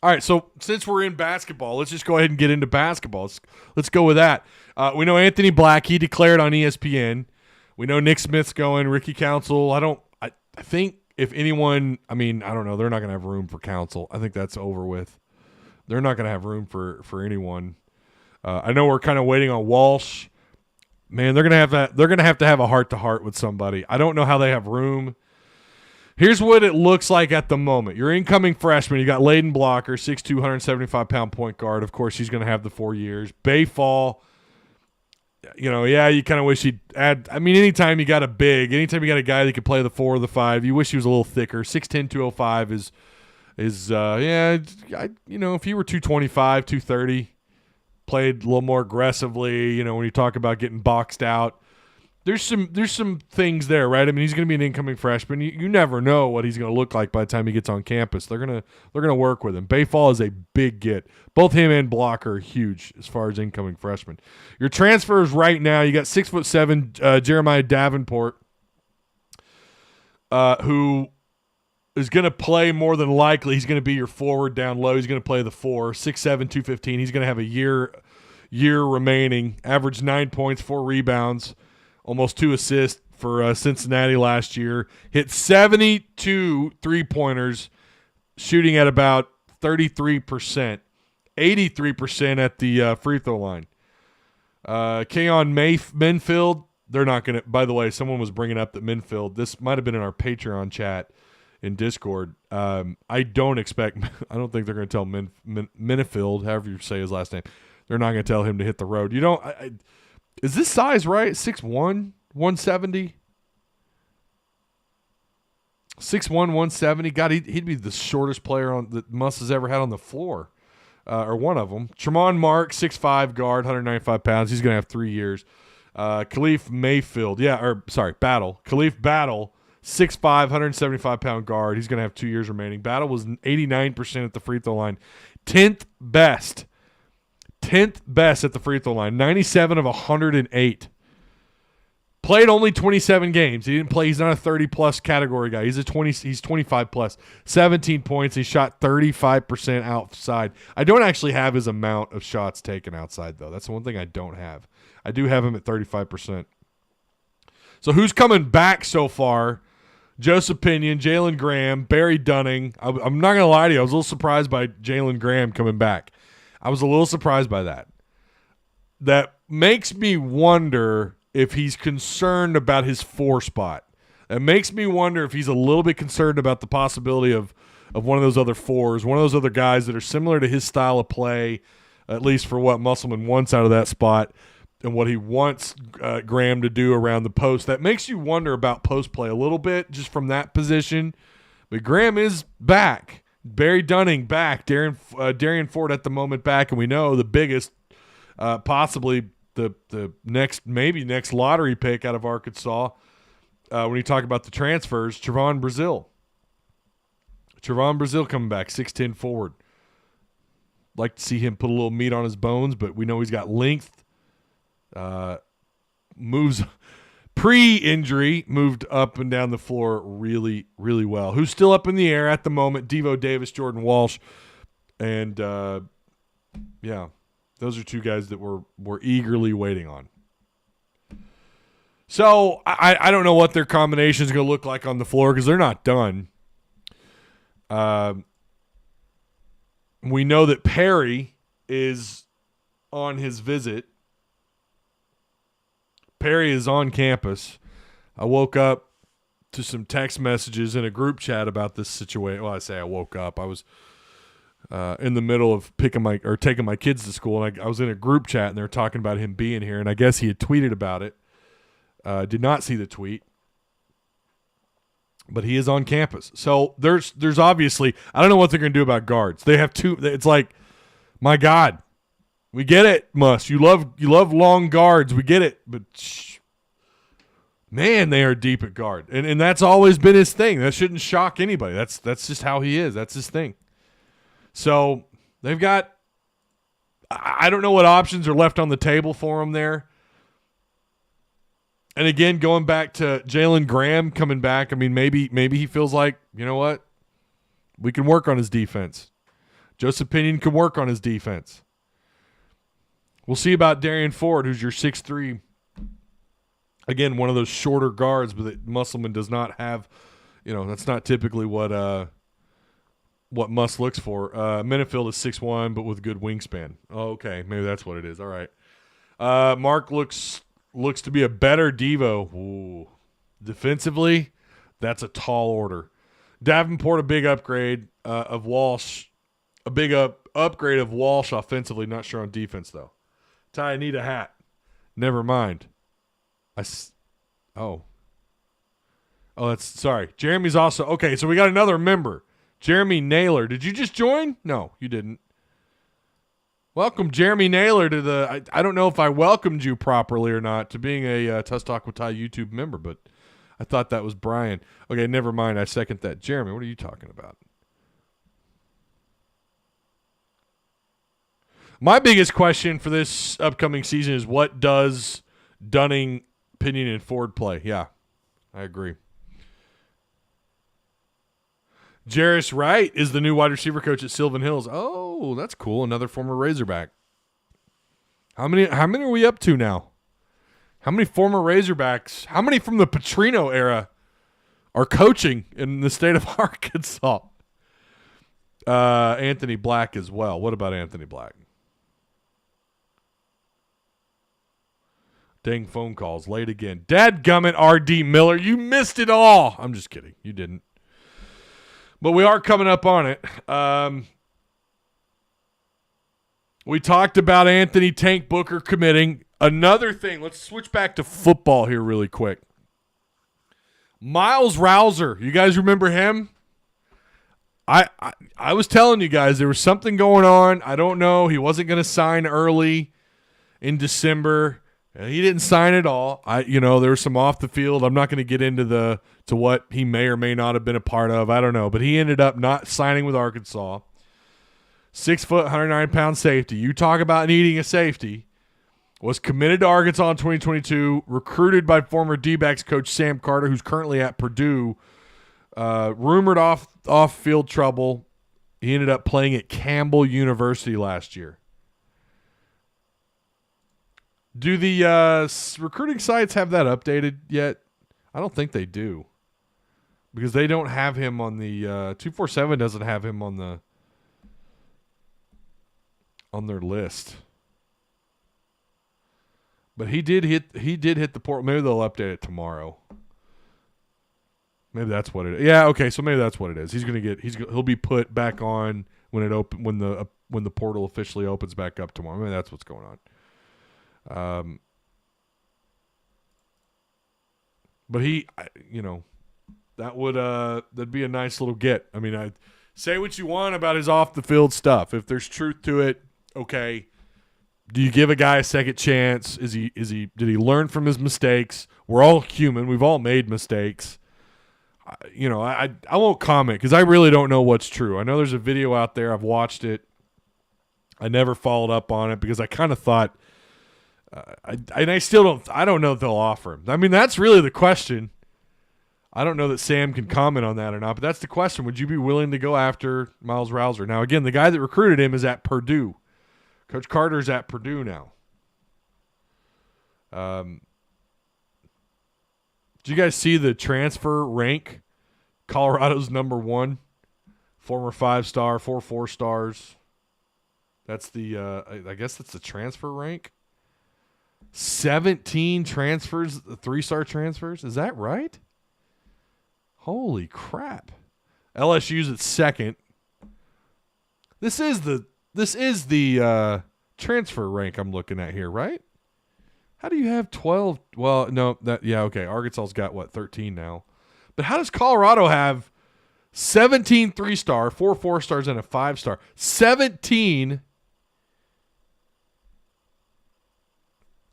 All right, so since we're in basketball, let's just go ahead and get into basketball. Let's go with that. We know Anthony Black, he declared on ESPN. We know Nick Smith's going, Ricky Council. I think if anyone, I don't know, they're not going to have room for Council. I think that's over with. They're not going to have room for anyone. I know we're kind of waiting on Walsh. Man, they're going to have to have a heart-to-heart with somebody. I don't know how they have room. Here's what it looks like at the moment. Your incoming freshman, you got Layden Blocker, 6'2", 175-pound point guard. Of course, he's going to have the 4 years. Bayfall, you kind of wish he'd add. Anytime you got a big, anytime you got a guy that could play the 4 or the 5, you wish he was a little thicker. 6'10", 205 is if he were 225, 230, played a little more aggressively, when you talk about getting boxed out. There's some things there, right? He's going to be an incoming freshman. You never know what he's going to look like by the time he gets on campus. They're gonna work with him. Bayfall is a big get. Both him and Blocker are huge as far as incoming freshmen. Your transfers right now, you got 6'7" Jeremiah Davenport, who is going to play more than likely. He's going to be your forward down low. He's going to play the 4, 6'7", 215. He's going to have a year remaining. Averaged 9 points, 4 rebounds. Almost 2 assists for Cincinnati last year. Hit 72 three-pointers, shooting at about 33%. 83% at the free throw line. Keon Menfield, they're not going to – by the way, someone was bringing up that Menfield – this might have been in our Patreon chat in Discord. I don't think they're going to tell Menfield, however you say his last name, they're not going to tell him to hit the road. Is this size right? 6'1", 170. 6'1", 170. God, he'd be the shortest player that Muss has ever had on the floor, or one of them. Tremont Mark, 6'5", guard, 195 pounds. He's going to have 3 years. Khalif Battle. Khalif Battle, 6'5", 175-pound guard. He's going to have 2 years remaining. Battle was 89% at the free throw line. 10th best at the free throw line. 97 of 108. Played only 27 games. He didn't play. He's not a 30-plus category guy. He's 25-plus. 17 points. He shot 35% outside. I don't actually have his amount of shots taken outside, though. That's the one thing I don't have. I do have him at 35%. So who's coming back so far? Joseph Pinion, Jalen Graham, Barry Dunning. I'm not going to lie to you. I was a little surprised by Jalen Graham coming back. I was a little surprised by that. That makes me wonder if he's concerned about his 4 spot. It makes me wonder if he's a little bit concerned about the possibility of one of those other 4s, one of those other guys that are similar to his style of play, at least for what Musselman wants out of that spot and what he wants Graham to do around the post. That makes you wonder about post play a little bit just from that position. But Graham is back. Barry Dunning back. Darian Ford at the moment back. And we know the biggest, possibly the next lottery pick out of Arkansas, when you talk about the transfers, Trevon Brazile. Trevon Brazile coming back, 6'10" forward. Like to see him put a little meat on his bones, but we know he's got length. Moves pre-injury, moved up and down the floor really, really well. Who's still up in the air at the moment? Devo Davis, Jordan Walsh, and those are 2 guys that we're eagerly waiting on. So I don't know what their combination is going to look like on the floor because they're not done. We know that Perry is on his visit. Perry is on campus. I woke up to some text messages in a group chat about this situation. Well, I say I woke up. I was in the middle of taking my kids to school, and I was in a group chat, and they were talking about him being here, and I guess he had tweeted about it. Did not see the tweet, but he is on campus. So there's obviously, I don't know what they're going to do about guards. They have 2. It's like, my God, we get it, Muss. You love long guards. We get it, but man, they are deep at guard, and that's always been his thing. That shouldn't shock anybody. That's just how he is. That's his thing. So they've got, I don't know what options are left on the table for him there. And again, going back to Jalen Graham coming back, I mean, maybe he feels like, you know what? We can work on his defense. Joseph Pinion can work on his defense. We'll see about Darian Ford, who's your 6'3". Again, one of those shorter guards, but that Musselman does not have. That's not typically what Muss looks for. Mennefield is 6'1", but with good wingspan. Oh, okay, maybe that's what it is. All right. Mark looks to be a better Devo. Ooh. Defensively, that's a tall order. Davenport, a big upgrade of Walsh. A big upgrade of Walsh offensively. Not sure on defense, though. Ty, I need a hat. Never mind. Sorry. Jeremy's also – okay, so we got another member. Jeremy Naylor. Did you just join? No, you didn't. Welcome, Jeremy Naylor, to the I don't know if I welcomed you properly or not to being a Tuss Talk with Ty YouTube member, but I thought that was Brian. Okay, never mind. I second that. Jeremy, what are you talking about? My biggest question for this upcoming season is, what does Dunning, Pinion, and Ford play? Yeah, I agree. Jarris Wright is the new wide receiver coach at Sylvan Hills. Oh, that's cool. Another former Razorback. How many are we up to now? How many former Razorbacks, how many from the Petrino era are coaching in the state of Arkansas? Anthony Black as well. What about Anthony Black? Dang phone calls. Late again. Dadgummit, R.D. Miller. You missed it all. I'm just kidding. You didn't. But we are coming up on it. We talked about Anthony Tank Booker committing. Another thing, let's switch back to football here really quick. Miles Rouser, you guys remember him? I was telling you guys there was something going on. I don't know. He wasn't going to sign early in December. He didn't sign at all. There was some off the field. I'm not going to get into to what he may or may not have been a part of. I don't know, but he ended up not signing with Arkansas. 6 foot, 109-pound safety. You talk about needing a safety. Was committed to Arkansas in 2022. Recruited by former D-backs coach Sam Carter, who's currently at Purdue. Rumored off-field trouble. He ended up playing at Campbell University last year. Do the recruiting sites have that updated yet? I don't think they do. Because they don't have him on the 247 doesn't have him on their list. But he did hit the portal. Maybe they'll update it tomorrow. Maybe that's what it is. Yeah, okay, so maybe that's what it is. He'll be put back on when the portal officially opens back up tomorrow. Maybe that's what's going on. But that'd be a nice little get. I mean, I say what you want about his off the field stuff. If there's truth to it, okay. Do you give a guy a second chance? Did he learn from his mistakes? We're all human. We've all made mistakes. I won't comment because I really don't know what's true. I know there's a video out there. I've watched it. I never followed up on it because I kind of thought, I still don't. I don't know if they'll offer him. I mean, that's really the question. I don't know that Sam can comment on that or not, but that's the question. Would you be willing to go after Miles Rouser? Now, again, the guy that recruited him is at Purdue. Coach Carter's at Purdue now. Did you guys see the transfer rank? Colorado's number 1. Former 5-star, 4 4-stars. That's I guess that's the transfer rank. 17 transfers, 3-star transfers. Is that right? Holy crap. LSU's at 2nd. This is the transfer rank I'm looking at here, right? How do you have 12? Well, no, okay. Arkansas's got 13 now. But how does Colorado have 17 3-star, 4 4-stars, and a 5-star? 17,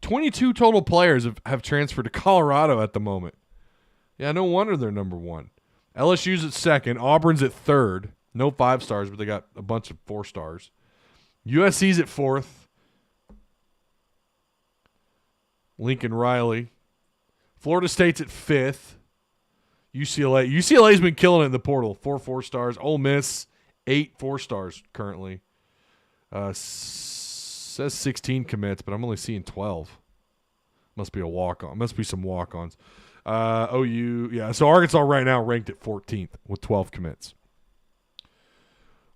22 total players have transferred to Colorado at the moment. Yeah, no wonder they're number 1. LSU's at 2nd. Auburn's at 3rd. No 5-stars, but they got a bunch of 4-stars. USC's at 4th. Lincoln Riley. Florida State's at 5th. UCLA's been killing it in the portal. 4 4-stars. Ole Miss, 8 4-stars currently. Says 16 commits, but I'm only seeing 12. Must be a walk-on. Must be some walk-ons. OU, yeah. So Arkansas right now ranked at 14th with 12 commits.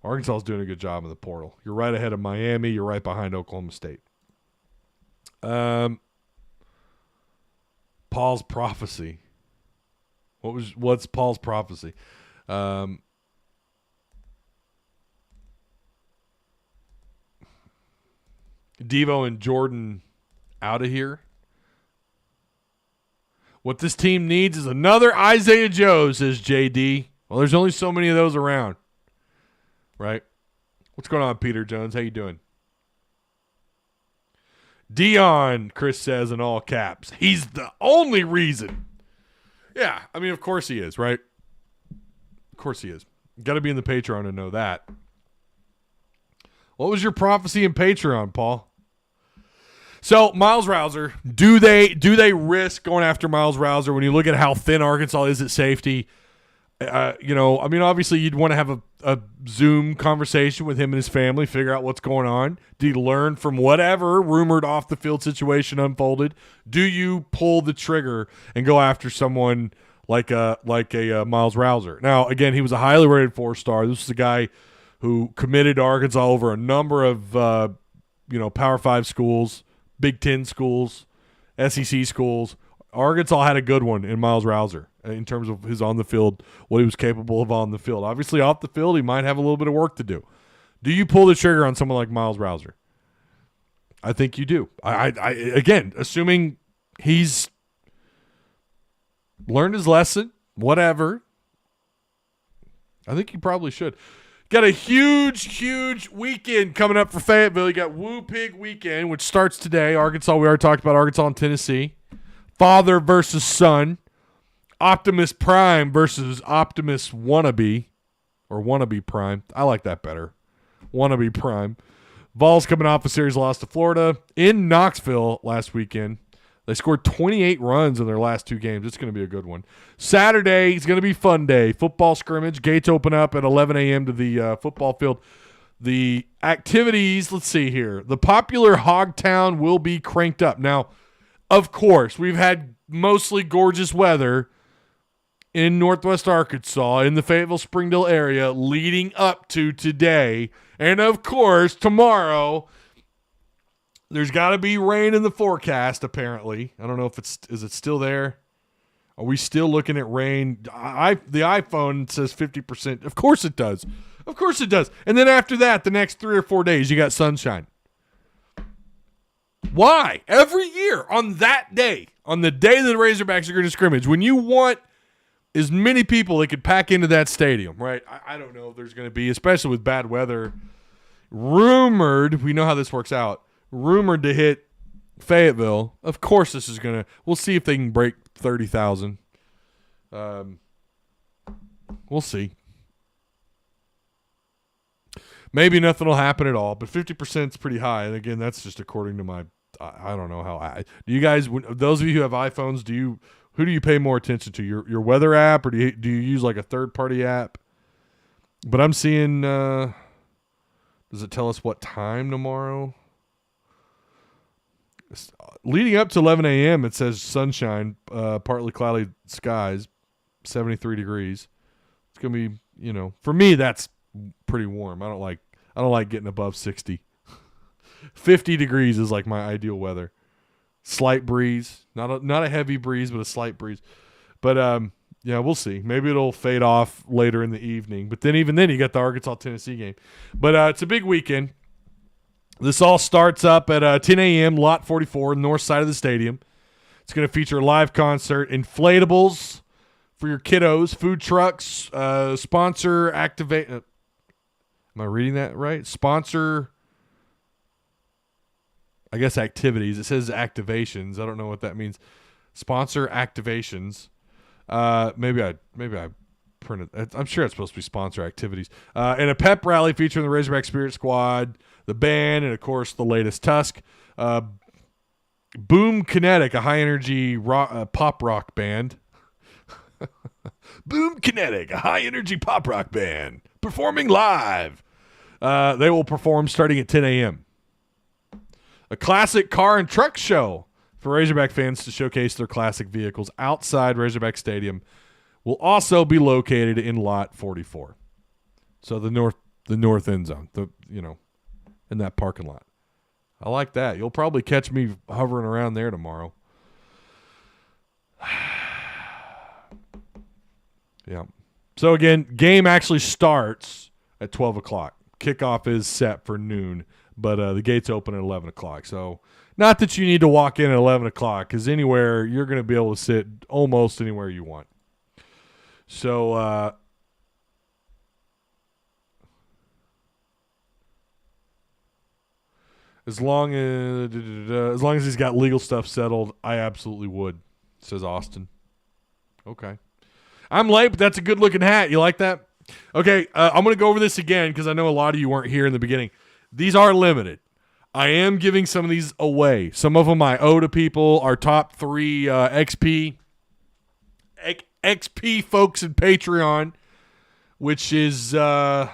Arkansas is doing a good job in the portal. You're right ahead of Miami. You're right behind Oklahoma State. Paul's prophecy. What's Paul's prophecy? Devo and Jordan out of here. What this team needs is another Isaiah Joe, says JD. Well, there's only so many of those around. Right? What's going on, Peter Jones? How you doing? Dion, Chris says in all caps. He's the only reason. Yeah, I mean, of course he is, right? Of course he is. Got to be in the Patreon to know that. What was your prophecy in Patreon, Paul? So, Miles Rouser, do they risk going after Miles Rouser when you look at how thin Arkansas is at safety? Obviously you'd want to have a Zoom conversation with him and his family, figure out what's going on. Did he learn from whatever rumored off-the-field situation unfolded? Do you pull the trigger and go after someone like a Miles Rouser? Now, again, he was a highly rated 4-star. This is a guy who committed to Arkansas over a number of Power 5 schools, Big Ten schools, SEC schools. Arkansas had a good one in Miles Rouser in terms of his on the field, what he was capable of on the field. Obviously, off the field, he might have a little bit of work to do. Do you pull the trigger on someone like Miles Rouser? I think you do. I again, assuming he's learned his lesson, whatever. I think you probably should. Got a huge weekend coming up for Fayetteville. You got Woo Pig Weekend, which starts today. Arkansas, we already talked about Arkansas and Tennessee. Father versus son. Optimus Prime versus Optimus Wannabe. Or Wannabe Prime. I like that better. Wannabe Prime. Vols coming off a series loss to Florida in Knoxville last weekend. They scored 28 runs in their last 2 games. It's going to be a good one. Saturday is going to be fun day. Football scrimmage. Gates open up at 11 a.m. to the football field. The activities, let's see here. The popular Hog Town will be cranked up. Now, of course, we've had mostly gorgeous weather in Northwest Arkansas, in the Fayetteville, Springdale area, leading up to today. And, of course, tomorrow, there's got to be rain in the forecast, apparently. I don't know if is it still there? Are we still looking at rain? The iPhone says 50%. Of course it does. Of course it does. And then after that, the next 3 or 4 days, you got sunshine. Why? Every year on that day, on the day that the Razorbacks are going to scrimmage, when you want as many people that could pack into that stadium, right? I don't know if there's going to be, especially with bad weather, rumored, we know how this works out, rumored to hit Fayetteville. Of course this is going to, we'll see if they can break 30,000. We'll see. Maybe nothing will happen at all, but 50% is pretty high. And again, that's just according to my, I don't know how do you guys, those of you who have iPhones, who do you pay more attention to? Your weather app, or do you use like a third-party app? But I'm seeing, does it tell us what time tomorrow? Leading up to 11 a.m., it says sunshine, partly cloudy skies, 73 degrees. It's going to be, for me, that's pretty warm. I don't like getting above 60. 50 degrees is like my ideal weather. Slight breeze, not a heavy breeze, but a slight breeze. But yeah, we'll see. Maybe it'll fade off later in the evening. But then even then, you got the Arkansas-Tennessee game. But it's a big weekend. This all starts up at 10 a.m., Lot 44, north side of the stadium. It's going to feature a live concert, inflatables for your kiddos, food trucks, sponsor activate. Am I reading that right? Sponsor. I guess activities. It says activations. I don't know what that means. Sponsor activations. Maybe I printed. I'm sure it's supposed to be sponsor activities. And a pep rally featuring the Razorback Spirit Squad, the band, and of course the latest Tusk. Boom Kinetic, a high energy pop rock band. Boom Kinetic, a high energy pop rock band performing live. They will perform starting at 10 a.m. A classic car and truck show for Razorback fans to showcase their classic vehicles outside Razorback Stadium will also be located in Lot 44. So the north end zone, in that parking lot. I like that. You'll probably catch me hovering around there tomorrow. Yeah. So again, game actually starts at 12 o'clock. Kickoff is set for noon. But the gates open at 11 o'clock. So not that you need to walk in at 11 o'clock, because anywhere you're going to be able to sit almost anywhere you want. So as long as he's got legal stuff settled, I absolutely would, says Austin. Okay. I'm late, but that's a good-looking hat. You like that? Okay, I'm going to go over this again because I know a lot of you weren't here in the beginning. These are limited. I am giving some of these away. Some of them I owe to people. Our top 3 XP folks in Patreon, which is let's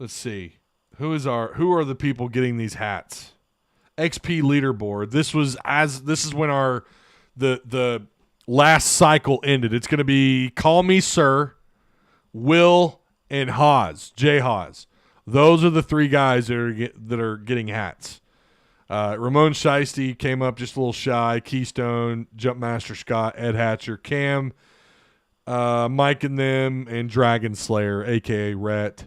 see. Who are the people getting these hats? XP leaderboard. This is when the last cycle ended. It's going to be Call Me Sir, Will, and Haas, Jay Haas. Those are the 3 guys that are getting hats. Ramon Shiesty came up just a little shy. Keystone, Jumpmaster Scott, Ed Hatcher, Cam, Mike and them, and Dragon Slayer, a.k.a. Rhett.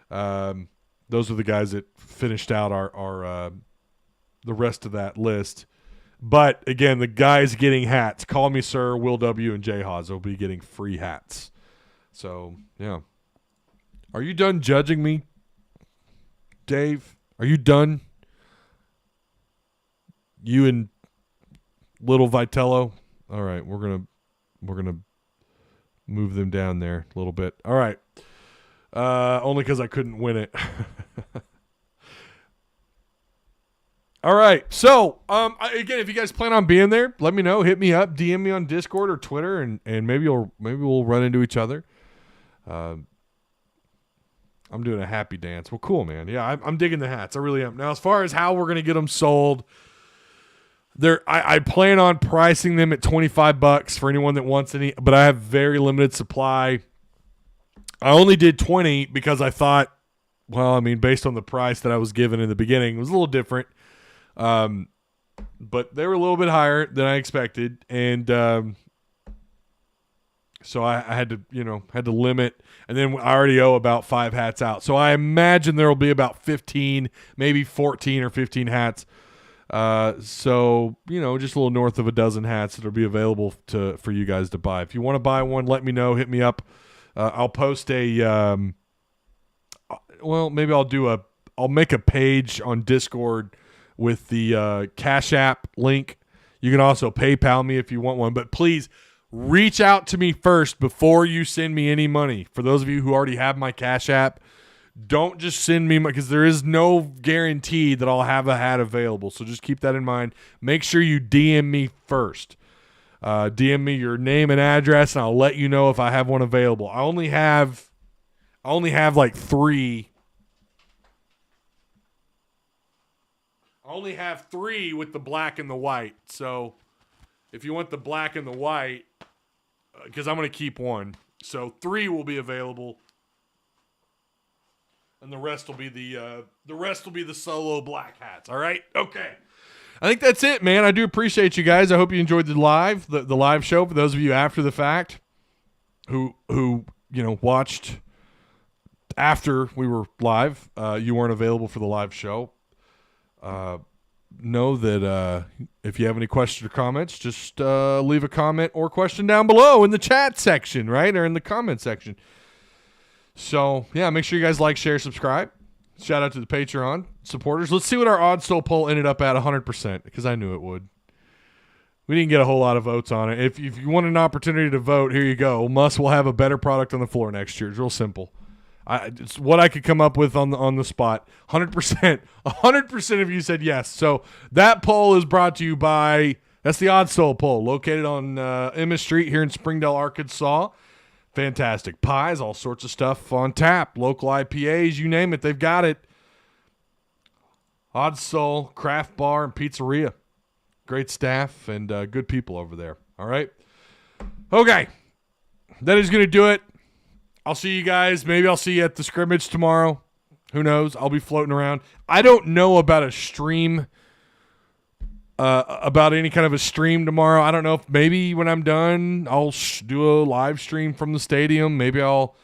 Those are the guys that finished out our the rest of that list. But again, the guys getting hats, Call Me Sir, Will W, and J Haws will be getting free hats. So yeah, are you done judging me, Dave? Are you done? You and Little Vitello. All right, we're gonna move them down there a little bit. All right, only because I couldn't win it. All right, so again, if you guys plan on being there, let me know. Hit me up, DM me on Discord or Twitter, and maybe we'll run into each other. I'm doing a happy dance. Well, cool, man. Yeah, I'm digging the hats. I really am. Now, as far as how we're gonna get them sold, I plan on pricing them at $25 for anyone that wants any, but I have very limited supply. I only did 20 because I thought, well, I mean, based on the price that I was given in the beginning, it was a little different. But they were a little bit higher than I expected, and so I had to limit, and then I already owe about 5 hats out. So I imagine there will be about 15, maybe 14 or 15 hats. So just a little north of a dozen hats that'll be available for you guys to buy. If you want to buy one, let me know. Hit me up. I'll post maybe I'll make a page on Discord with the Cash App link. You can also PayPal me if you want one, but please reach out to me first before you send me any money. For those of you who already have my Cash App, don't just send me, because there is no guarantee that I'll have a hat available. So just keep that in mind. Make sure you DM me first. DM me your name and address, and I'll let you know if I have one available. I only have like 3. I only have 3 with the black and the white. So if you want the black and the white, because I'm going to keep one. So 3 will be available. And the rest will be the solo black hats. All right? Okay. I think that's it, man. I do appreciate you guys. I hope you enjoyed the live show. For those of you after the fact who watched after we were live, you weren't available for the live show. Know that if you have any questions or comments, just leave a comment or question down below in the chat section, right? Or in the comment section. So, yeah, make sure you guys like, share, subscribe. Shout out to the Patreon supporters. Let's see what our odd soul poll ended up at 100%, because I knew it would. We didn't get a whole lot of votes on it. If you want an opportunity to vote, here you go. Muss will have a better product on the floor next year. It's real simple. It's what I could come up with on the spot. 100%. 100% of you said yes. So that poll is brought to you by, that's the Odd Soul poll, located on Emma Street here in Springdale, Arkansas. Fantastic pies, all sorts of stuff on tap. Local IPAs, you name it, they've got it. Odd Soul, Craft Bar, and Pizzaria. Great staff and good people over there. All right? Okay. That is going to do it. I'll see you guys. Maybe I'll see you at the scrimmage tomorrow. Who knows? I'll be floating around. I don't know about a stream, about any kind of a stream tomorrow. I don't know if maybe when I'm done, I'll do a live stream from the stadium. Maybe I'll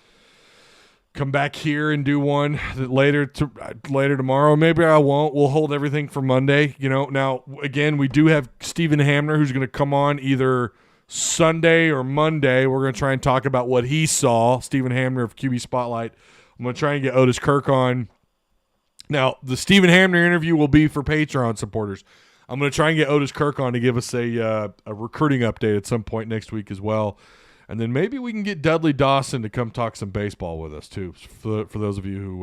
come back here and do one later tomorrow. Maybe I won't. We'll hold everything for Monday. Now, again, we do have Stephen Hamner, who's going to come on either Sunday or Monday. We're going to try and talk about what he saw. Stephen Hamner of QB Spotlight. I'm going to try and get Otis Kirk on. Now, the Stephen Hamner interview will be for Patreon supporters. I'm going to try and get Otis Kirk on to give us a recruiting update at some point next week as well. And then maybe we can get Dudley Dawson to come talk some baseball with us too. For those of you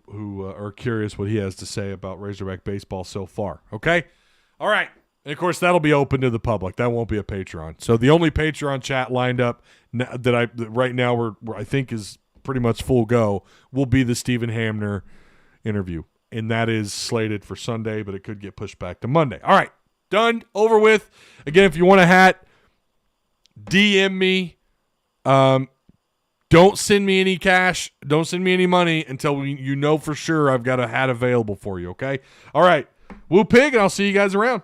who are curious what he has to say about Razorback baseball so far. Okay, all right. And of course, that'll be open to the public. That won't be a Patreon. So the only Patreon chat lined up that right now I think is pretty much full go will be the Stephen Hamner interview, and that is slated for Sunday, but it could get pushed back to Monday. All right, done, over with. Again, if you want a hat, DM me. Don't send me any cash. Don't send me any money until you know for sure I've got a hat available for you. Okay. All right. Woo pig, and I'll see you guys around.